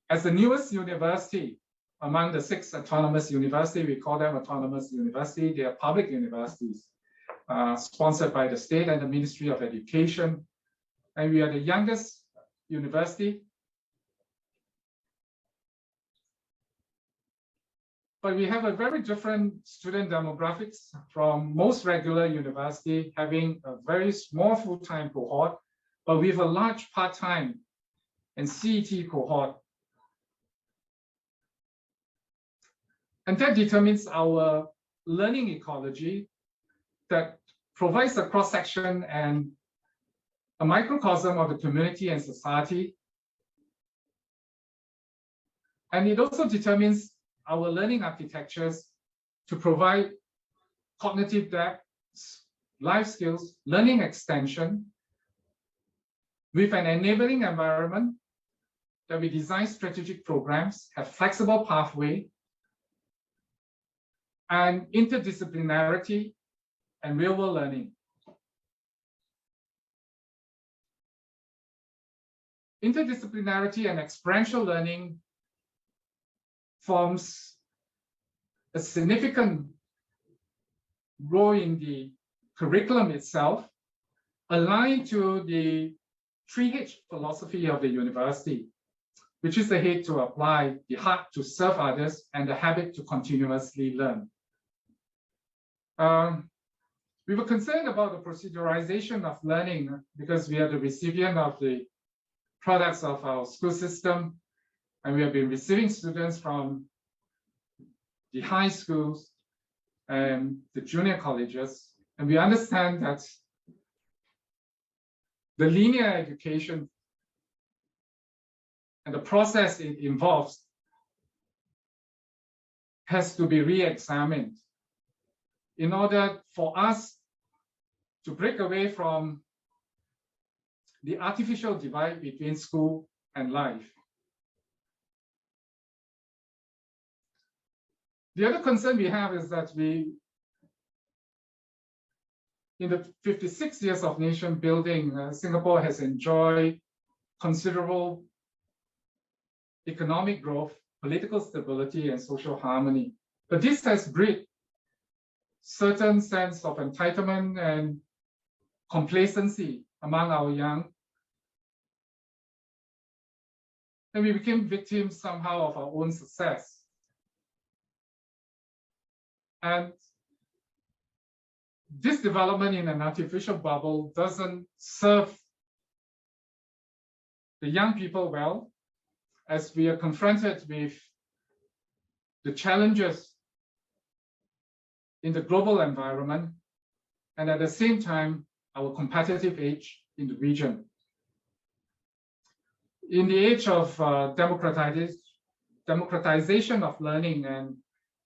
As the newest university among the 6 autonomous universities, we call them autonomous universities. They are public universities sponsored by the state and the Ministry of Education. And we are the youngest university. But we have a very different student demographics from most regular university, having a very small full-time cohort, but with a large part-time and CET cohort. And that determines our learning ecology that provides a cross-section and a microcosm of the community and society. And it also determines our learning architectures to provide cognitive depth, life skills, learning extension with an enabling environment that we design strategic programs, have flexible pathway, and interdisciplinarity and real-world learning. Interdisciplinarity and experiential learning forms a significant role in the curriculum itself, aligned to the 3H philosophy of the university, which is the head to apply, the heart to serve others, and the habit to continuously learn. We were concerned about the proceduralization of learning because we are the recipient of the products of our school system, and we have been receiving students from the high schools and the junior colleges, and we understand that the linear education and the process it involves has to be re-examined in order for us to break away from the artificial divide between school and life. The other concern we have is that in the 56 years of nation building, Singapore has enjoyed considerable economic growth, political stability, and social harmony. But this has bred certain sense of entitlement and complacency among our young. And we became victims somehow of our own success. And this development in an artificial bubble doesn't serve the young people well, as we are confronted with the challenges in the global environment, and at the same time, our competitive edge in the region. In the age of democratization of learning, and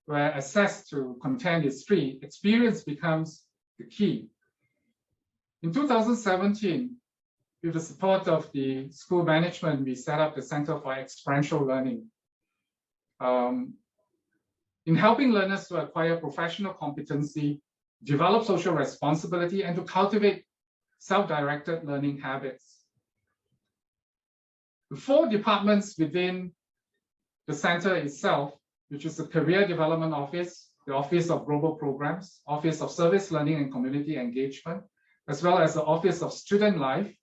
where access to content is free, experience becomes the key. In 2017, with the support of the school management, we set up the Center for Experiential Learning. In helping learners to acquire professional competency, develop social responsibility, and to cultivate self-directed learning habits. The 4 departments within the center itself, which is the Career Development Office, the Office of Global Programs, Office of Service Learning and Community Engagement, as well as the Office of Student Life,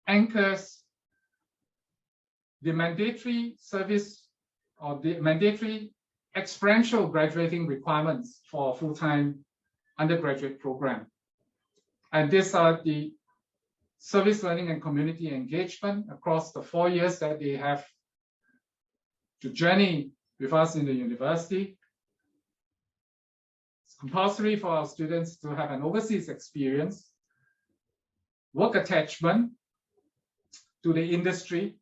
anchors the mandatory service or the mandatory experiential graduating requirements for a full-time undergraduate program. And these are the service learning and community engagement across the 4 years that they have to journey with us in the university. It's compulsory for our students to have an overseas experience, work attachment to the industry,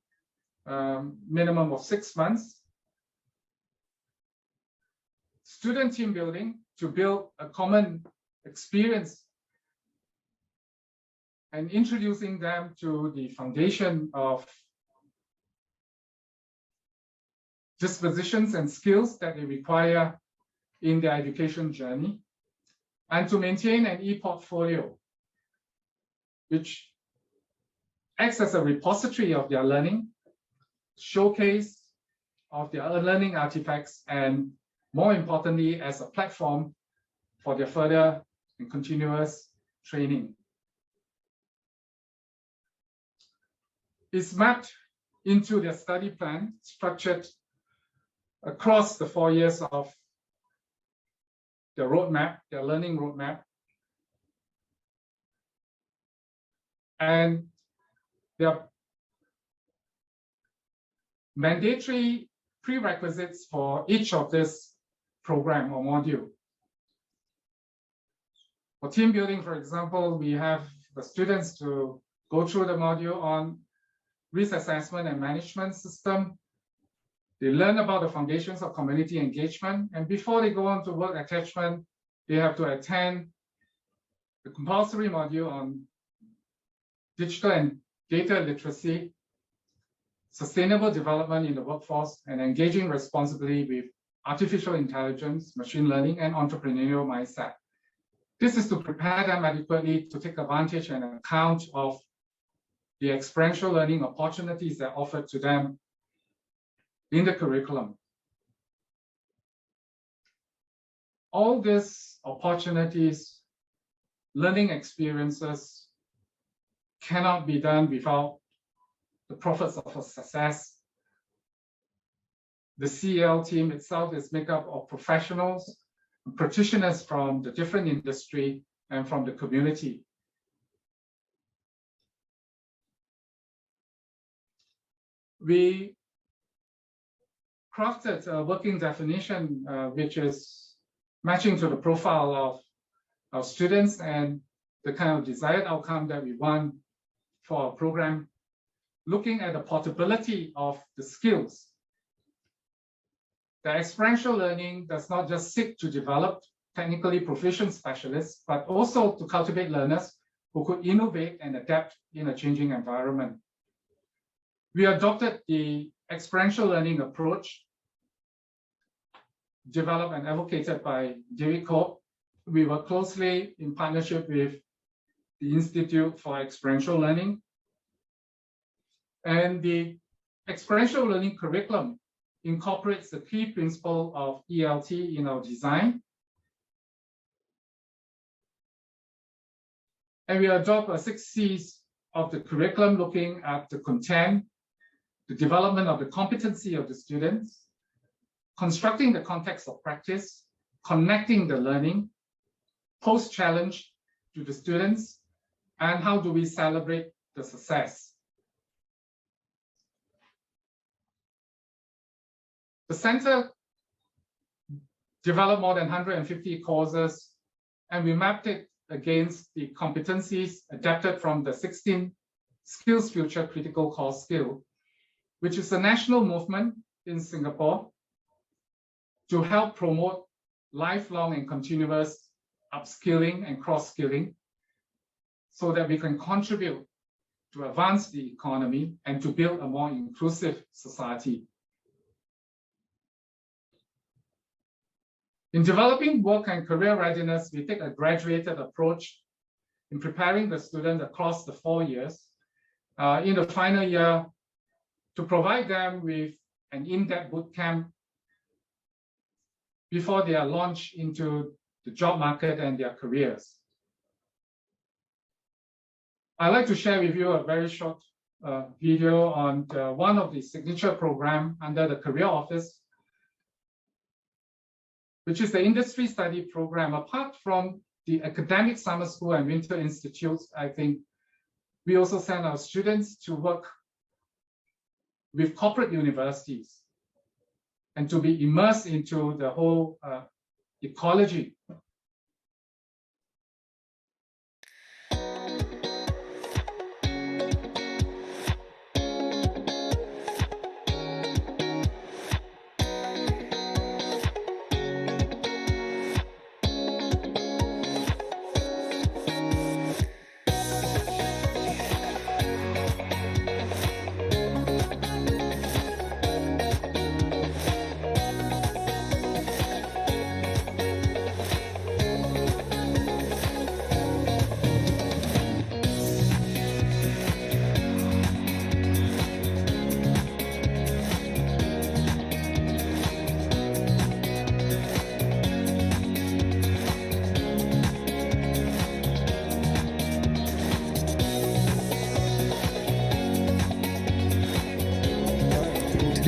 minimum of 6 months, student team building to build a common experience, and introducing them to the foundation of dispositions and skills that they require in their education journey, and to maintain an e-portfolio, which acts as a repository of their learning, showcase of their learning artifacts, and more importantly, as a platform for their further and continuous training. It's mapped into their study plan, structured across the 4 years of the roadmap, their learning roadmap. And there are mandatory prerequisites for each of this program or module. For team building, for example, we have the students to go through the module on risk assessment and management system. They learn about the foundations of community engagement, and before they go on to work attachment, they have to attend the compulsory module on digital and data literacy, sustainable development in the workforce, and engaging responsibly with artificial intelligence, machine learning, and entrepreneurial mindset. This is to prepare them adequately to take advantage and account of the experiential learning opportunities that are offered to them in the curriculum. All these opportunities, learning experiences, cannot be done without the profits of a success. The CL team itself is made up of professionals practitioners from the different industry and from the community. We crafted a working definition which is matching to the profile of our students and the kind of desired outcome that we want for our program, looking at the portability of the skills. The experiential learning does not just seek to develop technically proficient specialists, but also to cultivate learners who could innovate and adapt in a changing environment. We adopted the experiential learning approach developed and advocated by David Cope. We work closely in partnership with the Institute for Experiential Learning. And the experiential learning curriculum incorporates the key principle of ELT in our design. And we adopt 6 C's of the curriculum, looking at the content, the development of the competency of the students, constructing the context of practice, connecting the learning, post-challenge to the students, and how do we celebrate the success. The center developed more than 150 courses, and we mapped it against the competencies adapted from the 16 Skills Future Critical Core Skill, which is a national movement in Singapore to help promote lifelong and continuous upskilling and cross-skilling so that we can contribute to advance the economy and to build a more inclusive society. In developing work and career readiness, we take a graduated approach in preparing the student across the 4 years. In the final year, to provide them with an in-depth boot camp before they are launched into the job market and their careers. I'd like to share with you a very short video on one of the signature programs under the Career Office, which is the industry study program. Apart from the academic summer school and winter institutes, I think we also send our students to work with corporate universities and to be immersed into the whole ecology.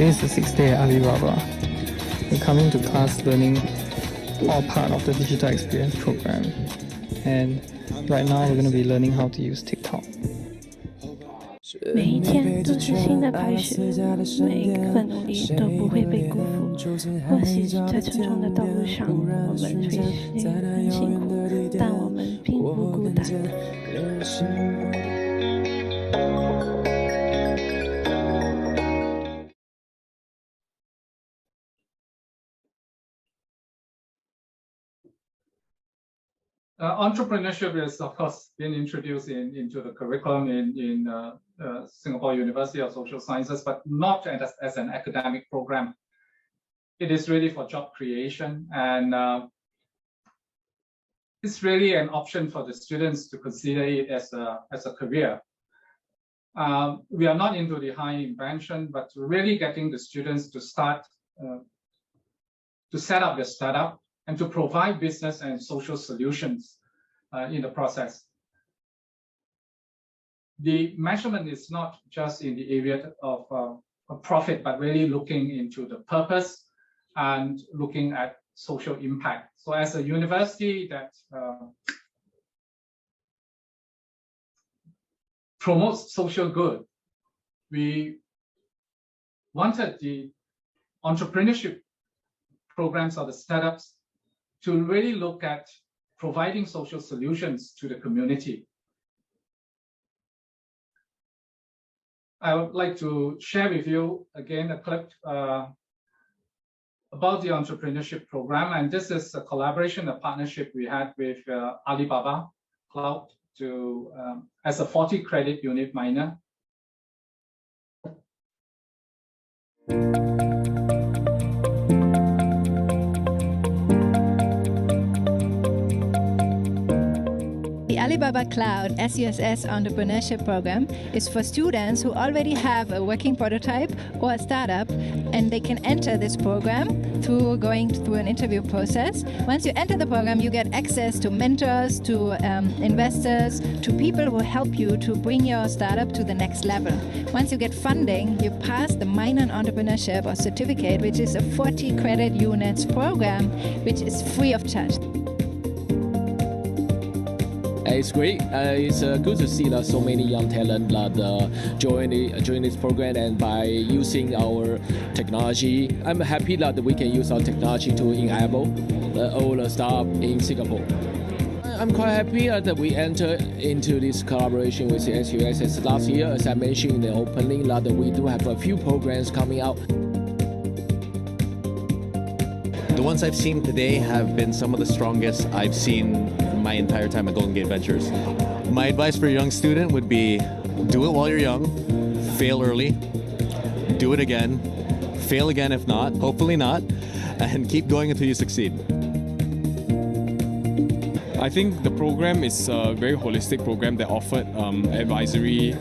Today is the 6th day at Alibaba. We're coming to class learning all part of the digital experience program. And right now we're going to be learning how to use TikTok. 每一天都是新的开始，每一份努力都不会被辜负。或许在沉重的道路上，我们会很辛苦，但我们并不孤单。Entrepreneurship is, of course, been introduced into the curriculum in Singapore University of Social Sciences, but not as an academic program. It is really for job creation, and it's really an option for the students to consider it as a career. We are not into the high invention, but really getting the students to start to set up their startup and to provide business and social solutions in the process. The measurement is not just in the area of profit, but really looking into the purpose and looking at social impact. So as a university that promotes social good, we wanted the entrepreneurship programs or the startups to really look at providing social solutions to the community. I would like to share with you again a clip about the entrepreneurship program, and this is a collaboration, a partnership we had with Alibaba Cloud to as a 40 credit unit minor. The Alibaba Cloud SUSS Entrepreneurship Program is for students who already have a working prototype or a startup, and they can enter this program through going through an interview process. Once you enter the program, you get access to mentors, to investors, to people who help you to bring your startup to the next level. Once you get funding, you pass the minor in entrepreneurship or certificate, which is a 40 credit units program, which is free of charge. It's great. It's good to see that so many young talent join this program, and by using our technology, I'm happy that we can use our technology to enable all the startup in Singapore. I'm quite happy that we entered into this collaboration with the SUSS last year. As I mentioned in the opening, that we do have a few programs coming out. The ones I've seen today have been some of the strongest I've seen my entire time at Golden Gate Ventures. My advice for a young student would be do it while you're young, fail early, do it again, fail again if not, hopefully not, and keep going until you succeed. I think the program is a very holistic program that offered advisory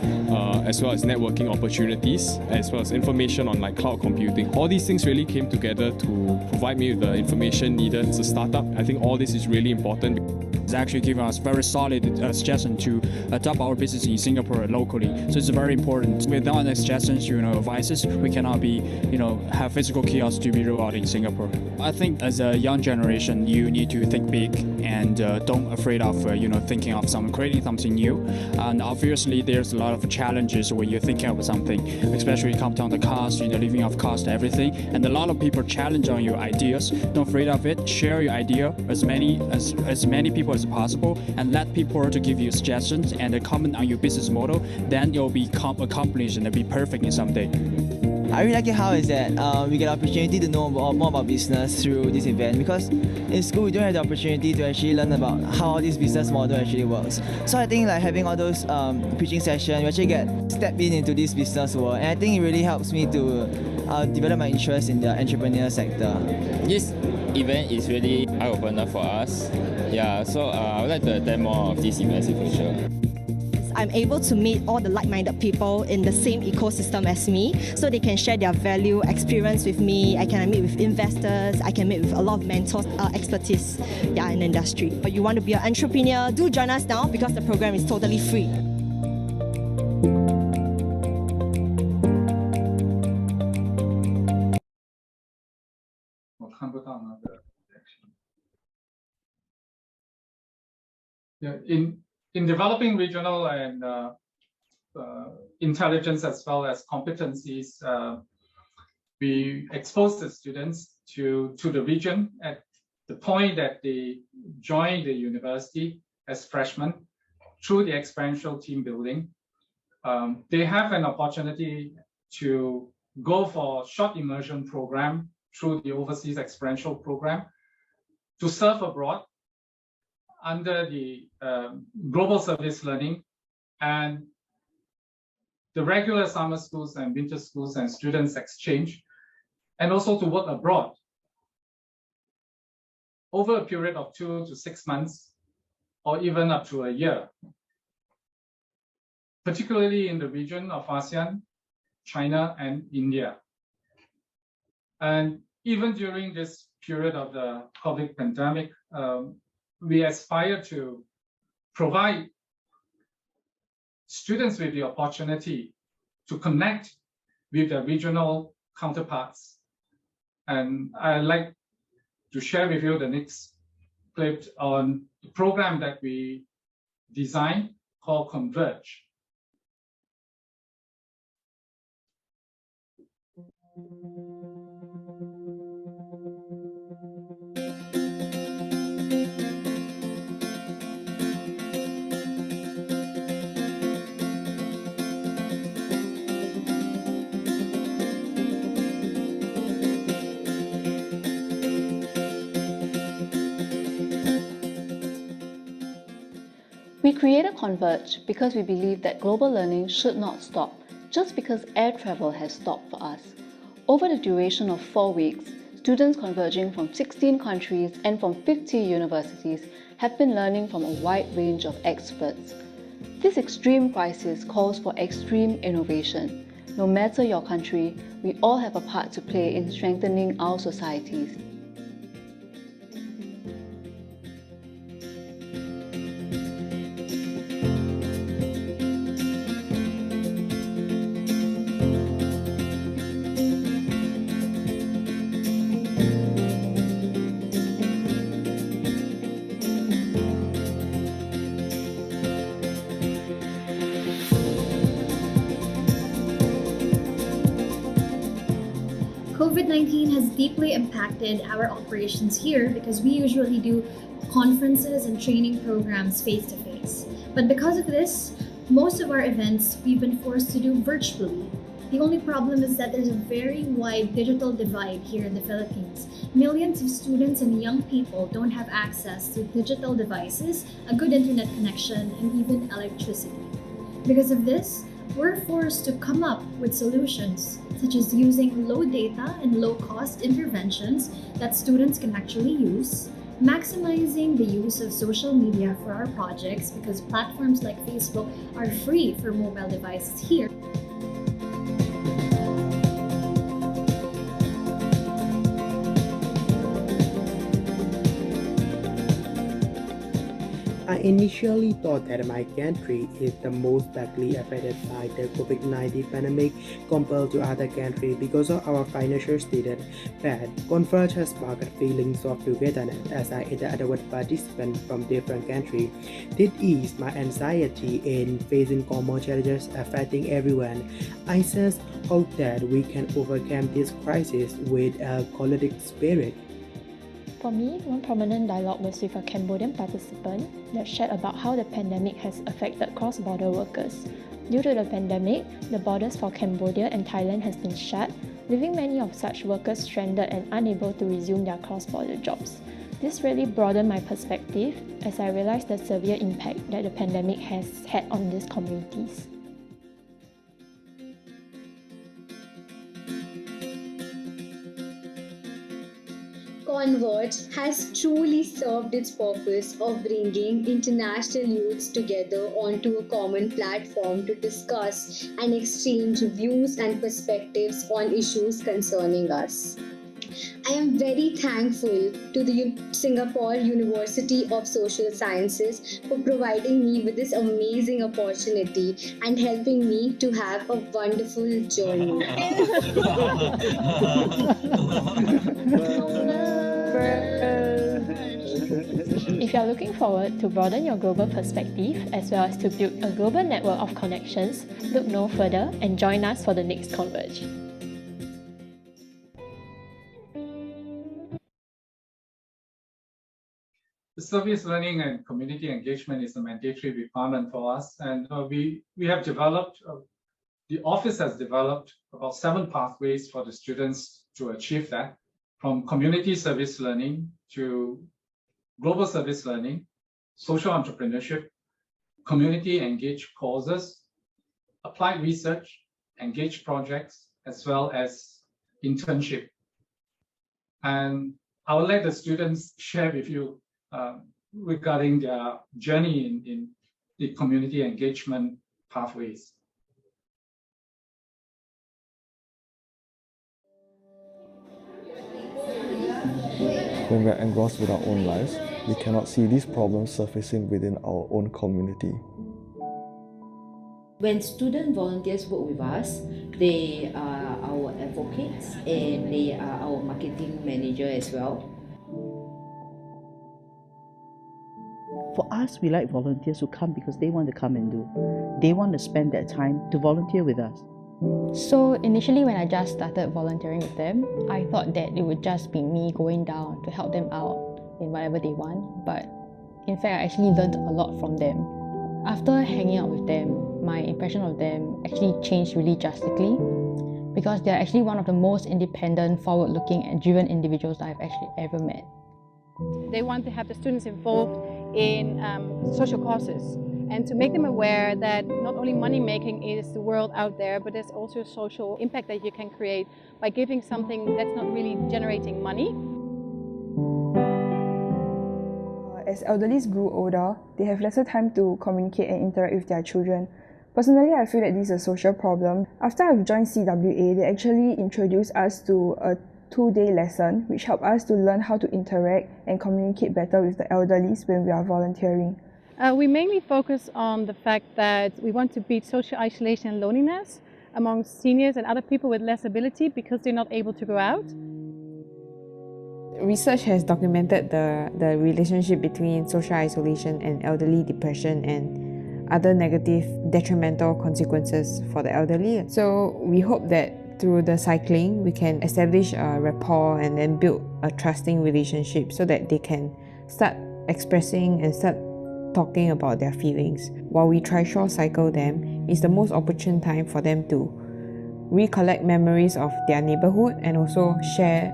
as well as networking opportunities, as well as information on like cloud computing. All these things really came together to provide me with the information needed as a startup. I think all this is really important. It's actually giving us very solid suggestion to adopt our business in Singapore locally. So it's very important. Without the suggestions, advices, we cannot be, have physical kiosks to be rolled out in Singapore. I think as a young generation, you need to think big and don't afraid of, thinking of creating something new. And obviously, there's a lot of challenges when you're thinking of something, especially come down the cost, living of cost, everything. And a lot of people challenge on your ideas. Don't afraid of it. Share your idea as many people as possible, and let people to give you suggestions and comment on your business model. Then you'll be accomplished and be perfect in someday. I really like it how is that we get the opportunity to know more about business through this event, because in school we don't have the opportunity to actually learn about how this business model actually works. So I think like having all those preaching sessions, we actually get step into this business world, and I think it really helps me to develop my interest in the entrepreneurial sector. This event is really eye-opener for us. Yeah, so I would like to attend more of these events in the future. I'm able to meet all the like-minded people in the same ecosystem as me, so they can share their value, experience with me. I can meet with investors, I can meet with a lot of mentors, expertise in the industry. If you want to be an entrepreneur, do join us now because the program is totally free. Yeah, in developing regional and intelligence as well as competencies, we expose the students to the region at the point that they join the university as freshmen through the experiential team building. They have an opportunity to go for short immersion program through the overseas experiential program, to serve abroad under the global service learning, and the regular summer schools and winter schools and students exchange, and also to work abroad over a period of 2 to 6 months, or even up to a year, particularly in the region of ASEAN, China, and India. And even during this period of the COVID pandemic, we aspire to provide students with the opportunity to connect with their regional counterparts. And I like to share with you the next clip on the program that we designed called Converge. We created Converge because we believe that global learning should not stop just because air travel has stopped for us. Over the duration of 4 weeks, students converging from 16 countries and from 50 universities have been learning from a wide range of experts. This extreme crisis calls for extreme innovation. No matter your country, we all have a part to play in strengthening our societies. COVID-19 has deeply impacted our operations here because we usually do conferences and training programs face-to-face. But because of this, most of our events we've been forced to do virtually. The only problem is that there's a very wide digital divide here in the Philippines. Millions of students and young people don't have access to digital devices, a good internet connection, and even electricity. Because of this, we're forced to come up with solutions, such as using low data and low cost interventions that students can actually use, maximizing the use of social media for our projects because platforms like Facebook are free for mobile devices here. I initially thought that my country is the most badly affected by the COVID-19 pandemic compared to other countries because of our financial status, but Converge has sparked feelings of togetherness as I interacted with participants from different countries. This eased my anxiety in facing common challenges affecting everyone. I sense hope that we can overcome this crisis with a collective spirit. For me, one prominent dialogue was with a Cambodian participant that shared about how the pandemic has affected cross-border workers. Due to the pandemic, the borders for Cambodia and Thailand has been shut, leaving many of such workers stranded and unable to resume their cross-border jobs. This really broadened my perspective as I realized the severe impact that the pandemic has had on these communities. Converge has truly served its purpose of bringing international youths together onto a common platform to discuss and exchange views and perspectives on issues concerning us. I am very thankful to the Singapore University of Social Sciences for providing me with this amazing opportunity and helping me to have a wonderful journey. If you are looking forward to broaden your global perspective as well as to build a global network of connections, look no further and join us for the next Converge. The service learning and community engagement is a mandatory requirement for us, and we have developed, the office has developed about 7 pathways for the students to achieve that, from community service learning to global service learning, social entrepreneurship, community engaged courses, applied research, engaged projects, as well as internship. And I will let the students share with you regarding their journey in the community engagement pathways. When we're engrossed with our own lives, we cannot see these problems surfacing within our own community. When student volunteers work with us, they are our advocates and they are our marketing manager as well. For us, we like volunteers who come because they want to come and do. They want to spend that time to volunteer with us. So initially when I just started volunteering with them, I thought that it would just be me going down to help them out in whatever they want. But in fact, I actually learned a lot from them. After hanging out with them, my impression of them actually changed really drastically because they're actually one of the most independent, forward-looking and driven individuals I've actually ever met. They want to have the students involved in social causes and to make them aware that not only money making is the world out there, but there's also a social impact that you can create by giving something that's not really generating money. As elderlies grew older, they have lesser time to communicate and interact with their children. Personally, I feel that this is a social problem. After I've joined CWA, they actually introduced us to a 2-day lesson, which helped us to learn how to interact and communicate better with the elderlies when we are volunteering. We mainly focus on the fact that we want to beat social isolation and loneliness among seniors and other people with less ability because they're not able to go out. Research has documented the relationship between social isolation and elderly depression and other negative detrimental consequences for the elderly. So we hope that through the cycling, we can establish a rapport and then build a trusting relationship so that they can start expressing and start talking about their feelings. While we trishaw cycle them, it's the most opportune time for them to recollect memories of their neighborhood and also share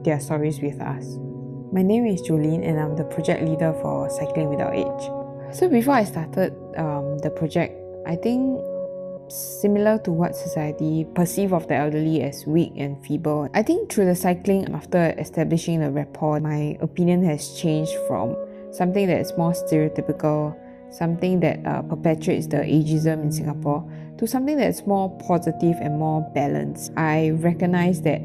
their stories with us. My name is Jolene and I'm the project leader for Cycling Without Age. So before I started the project, I think similar to what society perceive of the elderly as weak and feeble. I think through the cycling, after establishing a rapport, my opinion has changed from something that is more stereotypical, something that perpetuates the ageism in Singapore, to something that's more positive and more balanced. I recognize that,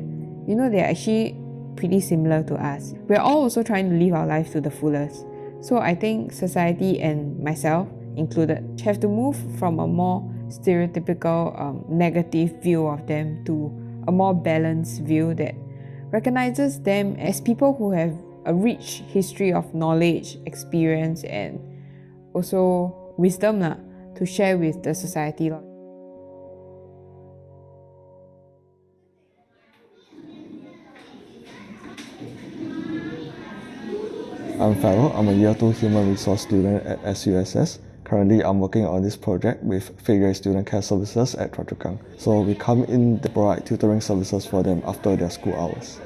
they're actually pretty similar to us. We're all also trying to live our life to the fullest. So I think society and myself included have to move from a more stereotypical negative view of them to a more balanced view that recognizes them as people who have a rich history of knowledge, experience and also wisdom to share with the society. I'm Farrell. I'm a Year 2 Human Resource student at SUSS. Currently, I'm working on this project with Failure Student Care Services at Chua Chu Kang. So we come in to provide tutoring services for them after their school hours.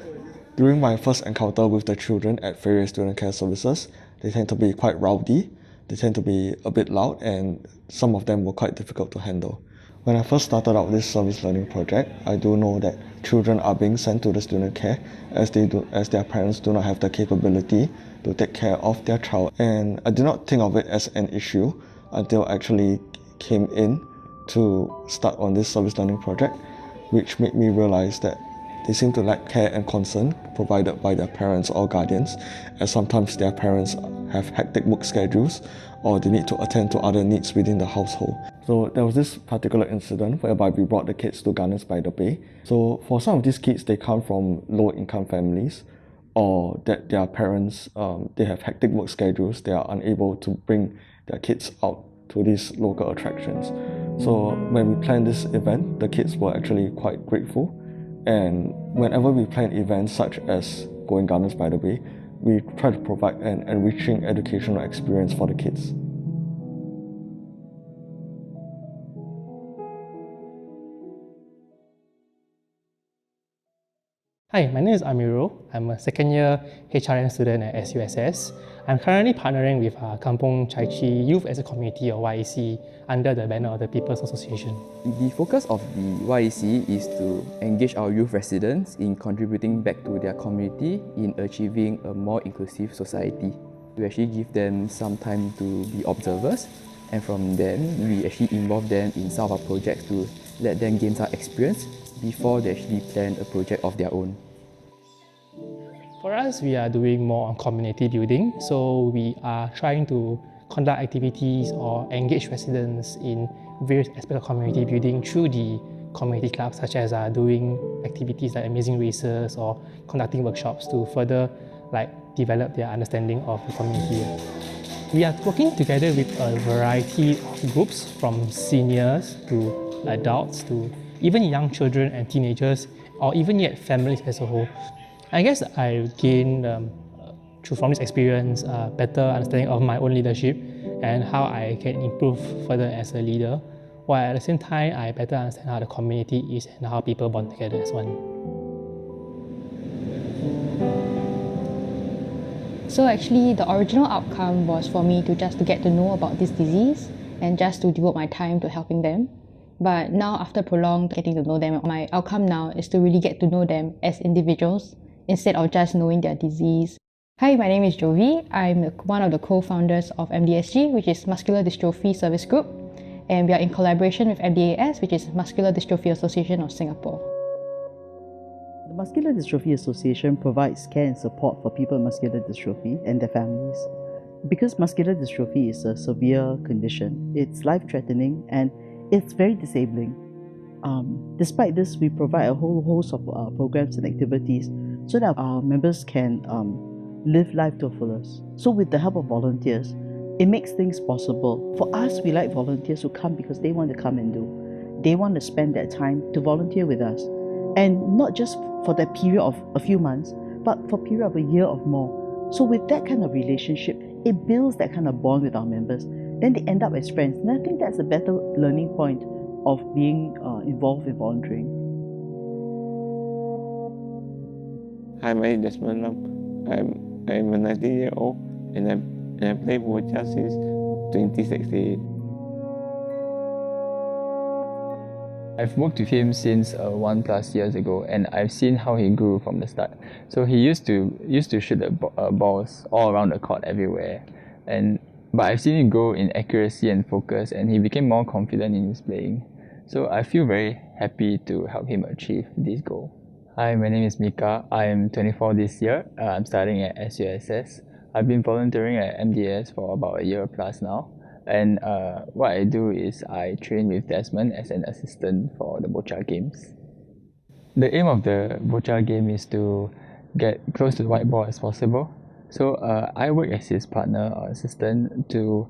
During my first encounter with the children at Failure Student Care Services, they tend to be quite rowdy, they tend to be a bit loud, and some of them were quite difficult to handle. When I first started out this service learning project, I do know that children are being sent to the student care as their parents do not have the capability to take care of their child. And I did not think of it as an issue until I actually came in to start on this service learning project, which made me realize that they seem to lack care and concern provided by their parents or guardians, as sometimes their parents have hectic work schedules or they need to attend to other needs within the household. So there was this particular incident whereby we brought the kids to Gardens by the Bay. So for some of these kids, they come from low-income families, or that their parents, they have hectic work schedules, they are unable to bring their kids out to these local attractions. So when we planned this event, the kids were actually quite grateful. And whenever we plan events such as going Gardens by the Bay, we try to provide an enriching educational experience for the kids. Hi, my name is Amirul. I'm a second year HRM student at SUSS. I'm currently partnering with Kampong Chai Chi Youth as a Community, or YEC, under the banner of the People's Association. The focus of the YEC is to engage our youth residents in contributing back to their community in achieving a more inclusive society. We actually give them some time to be observers, and from then we actually involve them in some of our projects to let them gain some experience before they actually plan a project of their own. For us, we are doing more on community building, so we are trying to conduct activities or engage residents in various aspects of community building through the community clubs, such as doing activities like amazing races or conducting workshops to further develop their understanding of the community. We are working together with a variety of groups from seniors to adults to even young children and teenagers, or even yet families as a whole. I guess I gained from this experience better understanding of my own leadership and how I can improve further as a leader, while at the same time I better understand how the community is and how people bond together as one. So actually the original outcome was for me to just to get to know about this disease and just to devote my time to helping them. But now after prolonged getting to know them, my outcome now is to really get to know them as individuals instead of just knowing their disease. Hi, my name is Jovi. I'm one of the co-founders of MDSG, which is Muscular Dystrophy Service Group, and we are in collaboration with MDAS, which is Muscular Dystrophy Association of Singapore. The Muscular Dystrophy Association provides care and support for people with muscular dystrophy and their families. Because muscular dystrophy is a severe condition, it's life-threatening and it's very disabling. Despite this, we provide a whole host of programs and activities so that our members can live life to the fullest. So with the help of volunteers, it makes things possible. For us, we like volunteers who come because they want to come and do. They want to spend their time to volunteer with us. And not just for that period of a few months, but for a period of a year or more. So with that kind of relationship, it builds that kind of bond with our members. Then they end up as friends. And I think that's a better learning point of being involved in volunteering. Hi, my name is Desmond Lam. I'm a 19-year-old and I play boccia since 2016. I've worked with him since 1+ years ago, and I've seen how he grew from the start. So he used to shoot the balls all around the court everywhere, but I've seen him grow in accuracy and focus, and he became more confident in his playing. So I feel very happy to help him achieve this goal. Hi, my name is Mika. I'm 24 this year. I'm studying at SUSS. I've been volunteering at MDS for about a year plus now. And what I do is I train with Desmond as an assistant for the boccia games. The aim of the boccia game is to get close to the white ball as possible. So I work as his partner or assistant to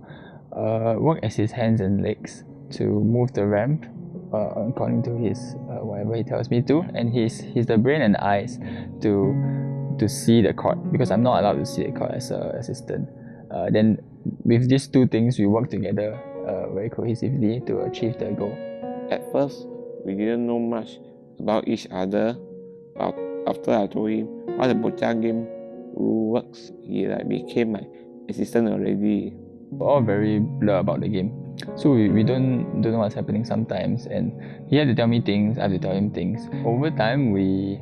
work as his hands and legs to move the ramp according to his whatever he tells me to, and he's the brain and eyes to see the court, because I'm not allowed to see the court as an assistant. Then with these two things, we work together very cohesively to achieve the goal. At first, we didn't know much about each other, but after I told him how the boccia game rule works, he became my assistant already. We're all very blur about the game, so we don't know what's happening sometimes, and he had to tell me things, I have to tell him things. Over time, we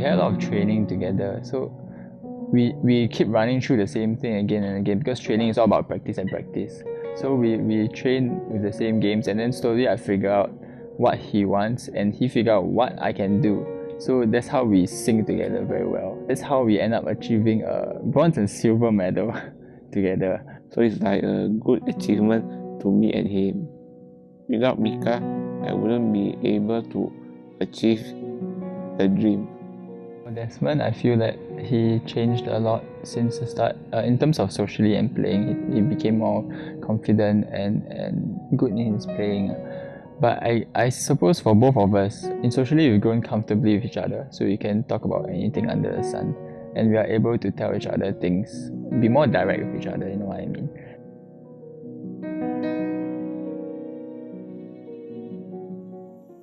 had a lot of training together, so we keep running through the same thing again and again, because training is all about practice and practice. So we train with the same games, and then slowly I figure out what he wants and he figure out what I can do. So that's how we sync together very well. That's how we end up achieving a bronze and silver medal together. So it's like a good achievement to me and him. Without Mika, I wouldn't be able to achieve the dream. For Desmond, I feel that he changed a lot since the start. In terms of socially and playing, he became more confident and good in his playing. But I suppose for both of us, in socially we've grown comfortably with each other, so we can talk about anything under the sun, and we are able to tell each other things, be more direct with each other, you know what I mean.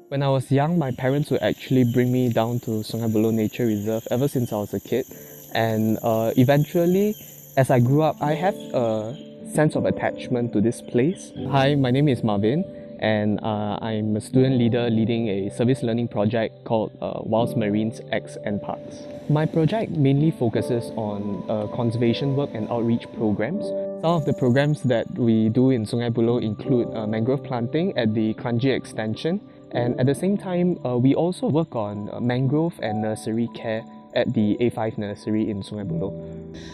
When I was young, my parents would actually bring me down to Sungai Buloh Nature Reserve ever since I was a kid. And eventually, as I grew up, I have a sense of attachment to this place. Hi, my name is Marvin, and I'm a student leader leading a service learning project called Wilds, Marines, X and Parks. My project mainly focuses on conservation work and outreach programs. Some of the programs that we do in Sungai Buloh include mangrove planting at the Kranji Extension. And at the same time, we also work on mangrove and nursery care at the A5 nursery in Sungai Buloh.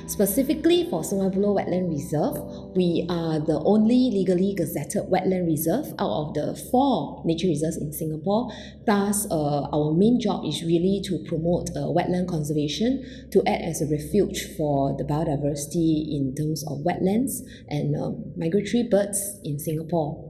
Specifically for Sungai Buloh Wetland Reserve, we are the only legally gazetted wetland reserve out of the 4 nature reserves in Singapore. Thus, our main job is really to promote wetland conservation, to act as a refuge for the biodiversity in terms of wetlands and migratory birds in Singapore.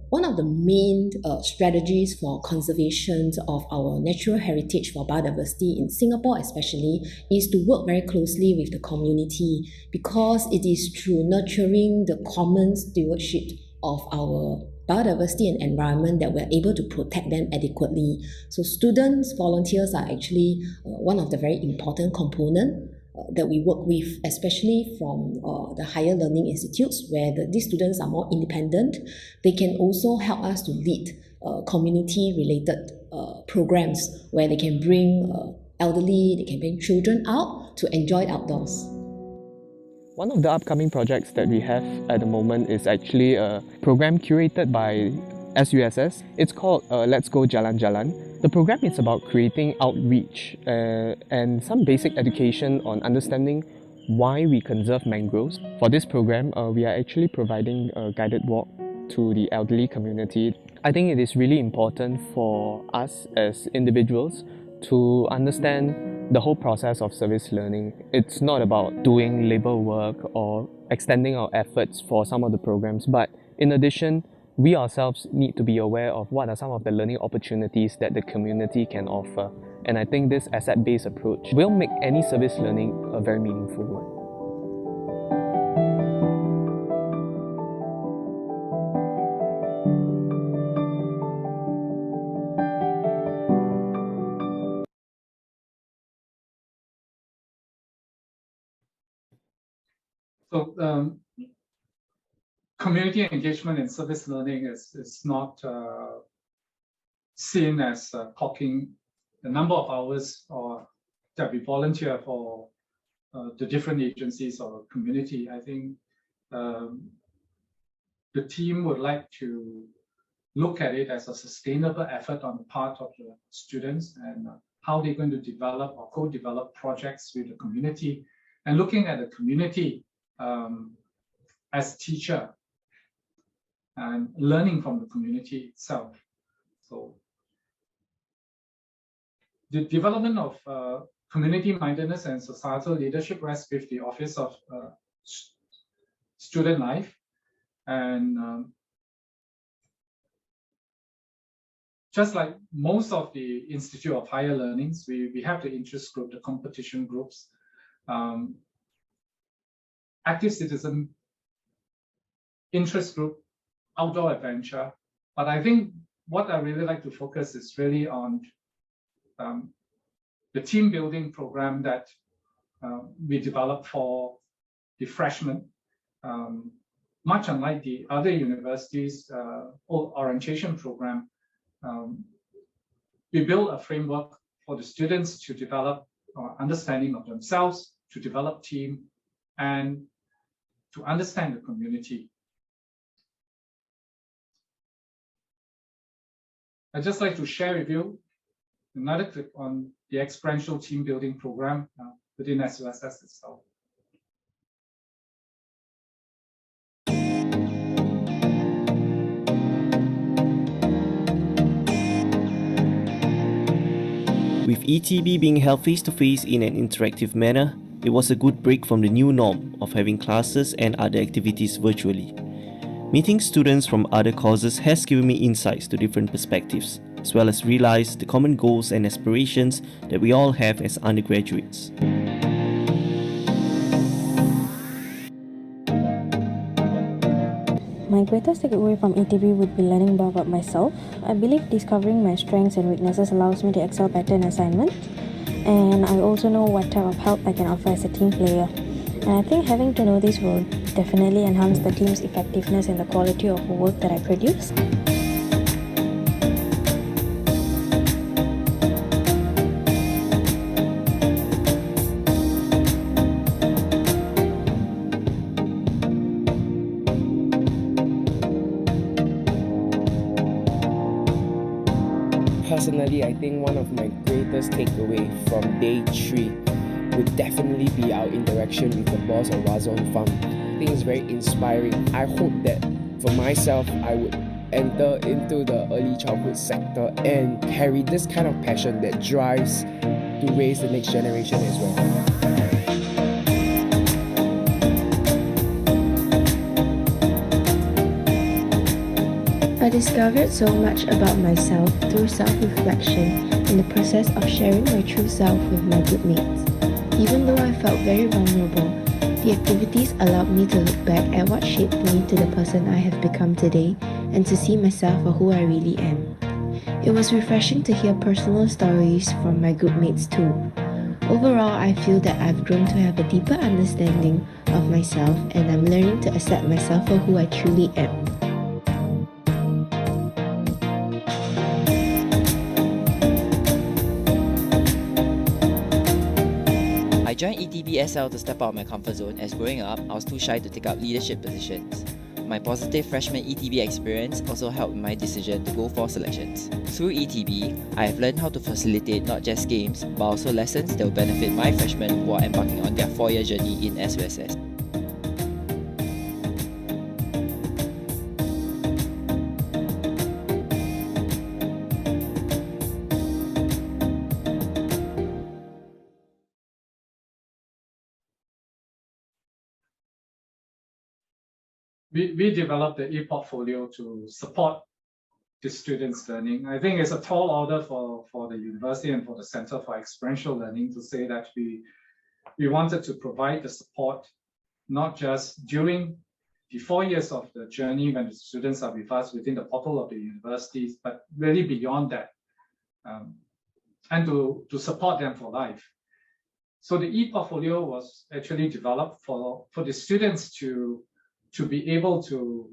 One of the main strategies for conservation of our natural heritage for biodiversity in Singapore especially is to work very closely with the community, because it is through nurturing the common stewardship of our biodiversity and environment that we're able to protect them adequately. So students, volunteers are actually one of the very important components that we work with, especially from the higher learning institutes where these students are more independent. They can also help us to lead community-related programs where they can bring elderly, they can bring children out to enjoy outdoors. One of the upcoming projects that we have at the moment is actually a program curated by SUSS. It's called Let's Go Jalan Jalan. The program is about creating outreach and some basic education on understanding why we conserve mangroves. For this program, we are actually providing a guided walk to the elderly community. I think it is really important for us as individuals to understand the whole process of service learning. It's not about doing labor work or extending our efforts for some of the programs, but in addition, we ourselves need to be aware of what are some of the learning opportunities that the community can offer. And I think this asset-based approach will make any service learning a very meaningful one. So community engagement in service learning is not seen as talking the number of hours or that we volunteer for the different agencies or community. I think the team would like to look at it as a sustainable effort on the part of the students and how they're going to develop or co-develop projects with the community, and looking at the community as teacher and learning from the community itself. So the development of community mindedness and societal leadership rests with the Office of Student Life, and just like most of the Institute of Higher Learnings, we have the interest group, the competition groups, active citizen interest group, outdoor adventure. But I think what I really like to focus is really on the team building program that we developed for the freshmen. Much unlike the other universities' orientation program, we built a framework for the students to develop understanding of themselves, to develop team, and to understand the community. I'd just like to share with you another clip on the Experiential team building program within SUSS itself. With ETB being held face-to-face in an interactive manner, it was a good break from the new norm of having classes and other activities virtually. Meeting students from other courses has given me insights to different perspectives, as well as realize the common goals and aspirations that we all have as undergraduates. My greatest takeaway from ETB would be learning more about myself. I believe discovering my strengths and weaknesses allows me to excel better in assignments, and I also know what type of help I can offer as a team player. And I think having to know this will definitely enhance the team's effectiveness and the quality of work that I produce. Has Personally, I think one of my greatest takeaway from day 3 would definitely be our interaction with the boss of Hwa Chong Farm. I think it's very inspiring. I hope that for myself, I would enter into the early childhood sector and carry this kind of passion that drives to raise the next generation as well. I discovered so much about myself through self-reflection and the process of sharing my true self with my group mates. Even though I felt very vulnerable, the activities allowed me to look back at what shaped me to the person I have become today and to see myself for who I really am. It was refreshing to hear personal stories from my group mates too. Overall, I feel that I've grown to have a deeper understanding of myself and I'm learning to accept myself for who I truly am. I joined ETBSL to step out of my comfort zone as growing up, I was too shy to take up leadership positions. My positive freshman ETB experience also helped in my decision to go for selections. Through ETB, I have learned how to facilitate not just games, but also lessons that will benefit my freshmen who are embarking on their 4-year journey in SUSS. We developed the e-portfolio to support the students' learning. I think it's a tall order for the university and for the Center for Experiential Learning to say that we wanted to provide the support not just during the 4 years of the journey when the students are with us within the portal of the universities, but really beyond that, and to support them for life. So the e-portfolio was actually developed for the students to be able to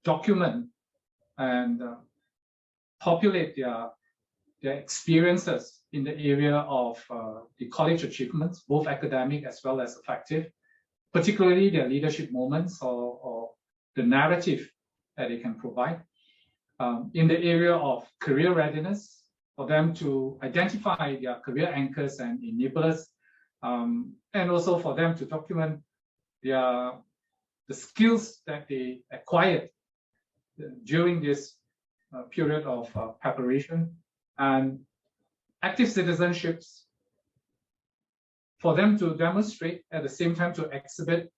document and populate their experiences in the area of the college achievements, both academic as well as affective, particularly their leadership moments or the narrative that they can provide. In the area of career readiness, for them to identify their career anchors and enablers, and also for them to document the skills that they acquired during this period of preparation, and active citizenships for them to demonstrate, at the same time to exhibit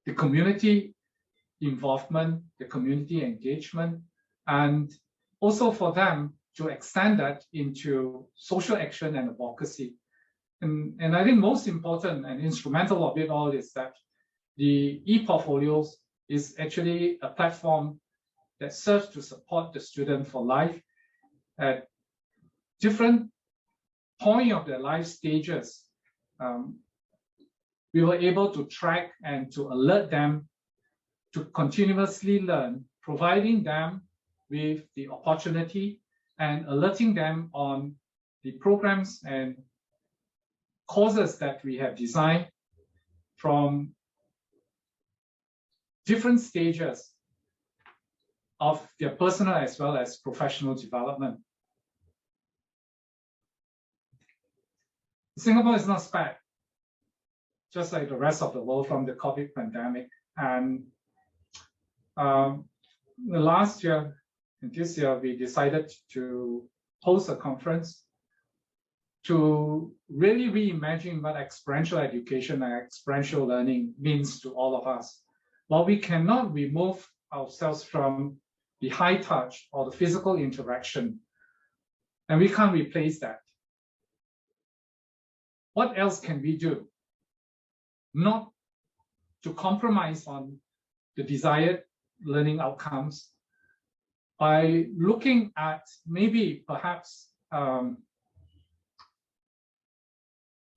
the community involvement, the community engagement, and also for them to extend that into social action and advocacy. And I think most important and instrumental of it all is that the e-portfolios is actually a platform that serves to support the student for life at different point of their life stages. We were able to track and to alert them to continuously learn, providing them with the opportunity and alerting them on the programs and courses that we have designed from different stages of their personal as well as professional development. Singapore is not spared, just like the rest of the world, from the COVID pandemic. And last year and this year, we decided to host a conference to really reimagine what experiential education and experiential learning means to all of us. While we cannot remove ourselves from the high touch or the physical interaction, and we can't replace that, what else can we do? Not to compromise on the desired learning outcomes by looking at maybe perhaps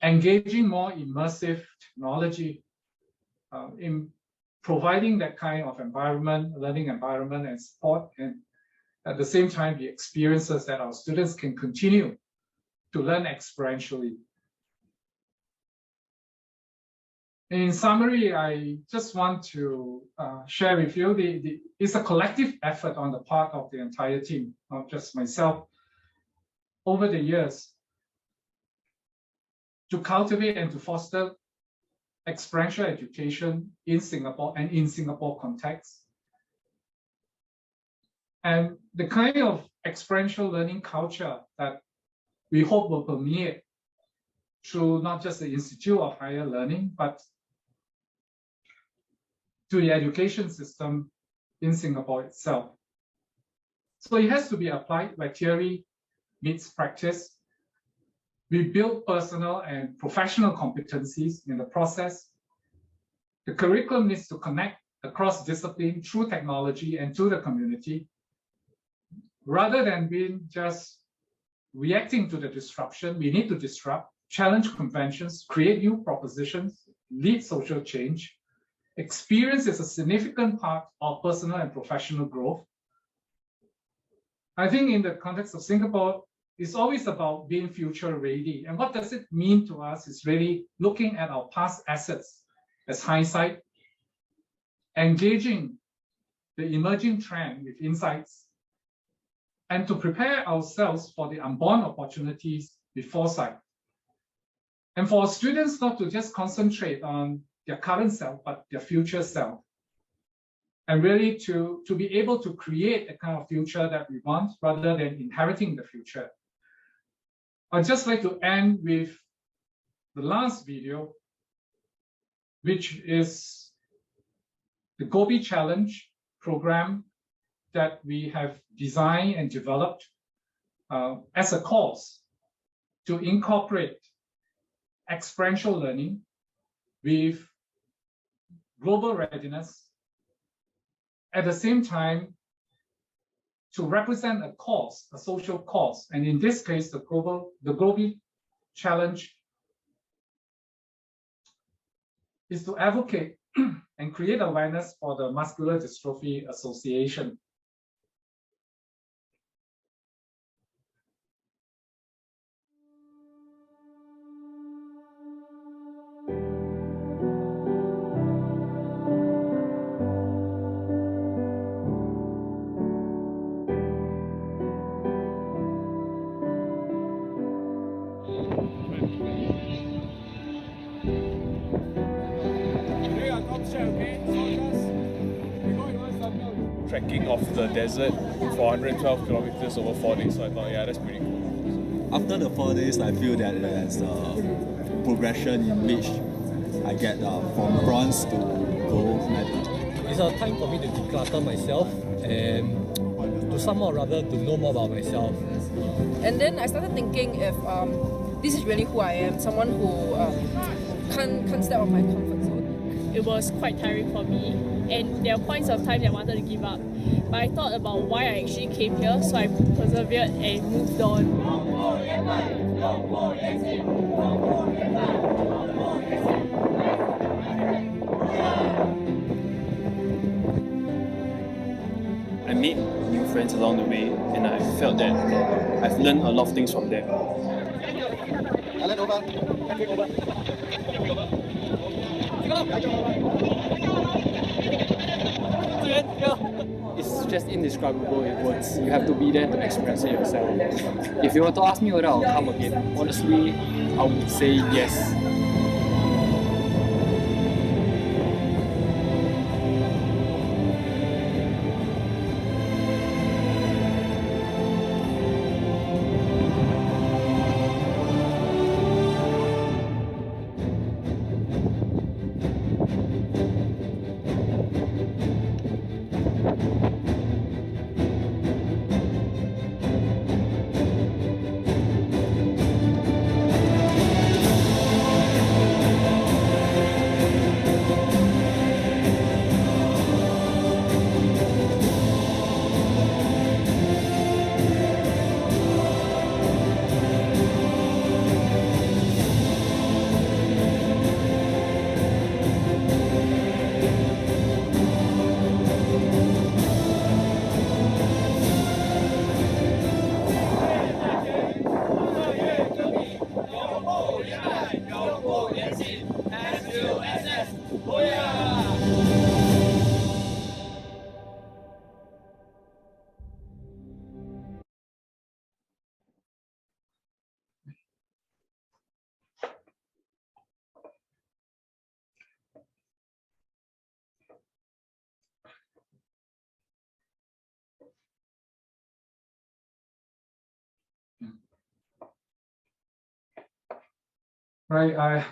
engaging more immersive technology in providing that kind of environment, learning environment and support, and at the same time, the experiences that our students can continue to learn experientially. In summary, I just want to share with you, it's a collective effort on the part of the entire team, not just myself, over the years to cultivate and to foster experiential education in Singapore and in Singapore context. And the kind of experiential learning culture that we hope will permeate through not just the Institute of Higher Learning, but to the education system in Singapore itself. So it has to be applied where theory meets practice. We build personal and professional competencies in the process. The curriculum needs to connect across discipline through technology and to the community, rather than being just reacting to the disruption. We need to disrupt, challenge conventions, create new propositions, lead social change. Experience is a significant part of personal and professional growth. I think in the context of Singapore, it's always about being future ready. And what does it mean to us is really looking at our past assets as hindsight, engaging the emerging trend with insights, and to prepare ourselves for the unborn opportunities with foresight. And for students not to just concentrate on their current self, but their future self. And really to be able to create a kind of future that we want rather than inheriting the future. I'd just like to end with the last video, which is the Gobi Challenge program that we have designed and developed as a course to incorporate experiential learning with global readiness, at the same time to represent a cause, a social cause, and in this case, the Gobi Challenge is to advocate and create awareness for the Muscular Dystrophy Association. Trekking off the desert for 112 kilometers over 4 days. So I thought, yeah, that's pretty cool. After the 4 days, I feel that there's a progression in which I get from bronze to gold medal. It's a time for me to declutter myself and to somehow rather to know more about myself. And then I started thinking if this is really who I am, someone who can't step out of my comfort zone. It was quite tiring for me, and there were points of time that I wanted to give up. But I thought about why I actually came here, so I persevered and moved on. I made new friends along the way, and I felt that I've learned a lot of things from them. It's just indescribable in words. You have to be there to express it yourself. If you were to ask me whether I'll come again, honestly, I would say yes. Right, I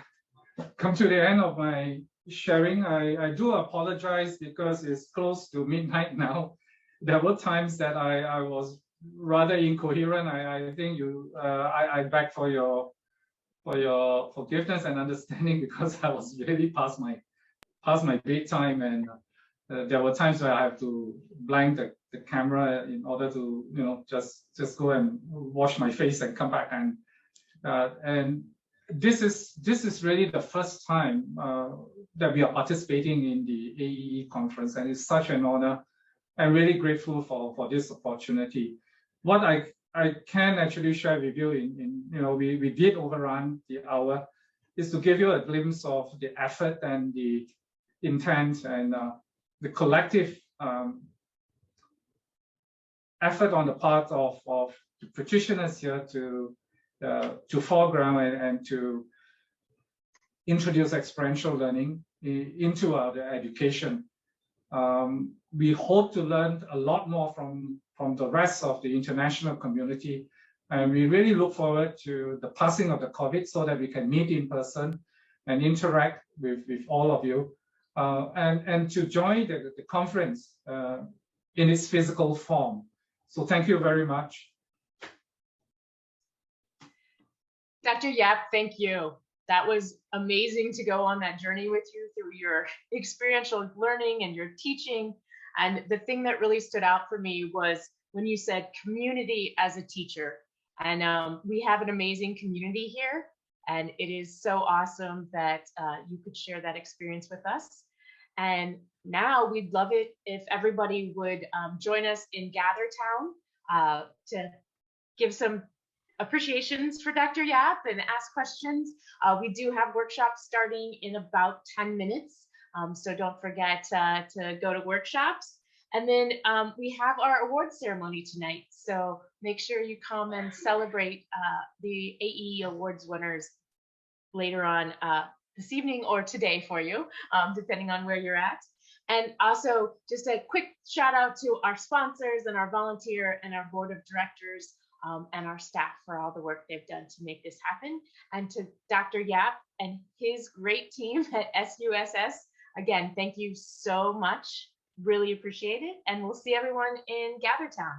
come to the end of my sharing. I do apologize because it's close to midnight now. There were times that I was rather incoherent. I think I beg for your forgiveness and understanding because I was really past my bedtime, and there were times where I have to blank the camera in order to just go and wash my face and come back, and this is really the first time that we are participating in the AEE conference, and it's such an honor. I'm really grateful for this opportunity. What I can actually share with you we did overrun the hour, is to give you a glimpse of the effort and the intent and the collective effort on the part of the practitioners here to foreground and to introduce experiential learning into the education. We hope to learn a lot more from the rest of the international community, and we really look forward to the passing of the COVID so that we can meet in person and interact with all of you, and to join the conference in its physical form. So thank you very much. Dr. Yap, thank you. That was amazing to go on that journey with you through your experiential learning and your teaching. And the thing that really stood out for me was when you said community as a teacher. And we have an amazing community here. And it is so awesome that you could share that experience with us. And now we'd love it if everybody would join us in Gather Town to give some appreciations for Dr. Yap and ask questions. We do have workshops starting in about 10 minutes, so don't forget to go to workshops. And then we have our awards ceremony tonight, so make sure you come and celebrate the AE Awards winners later on this evening or today for you, depending on where you're at. And also just a quick shout out to our sponsors and our volunteer and our board of directors and our staff for all the work they've done to make this happen. And to Dr. Yap and his great team at SUSS, again, thank you so much. Really appreciate it. And we'll see everyone in Gather Town.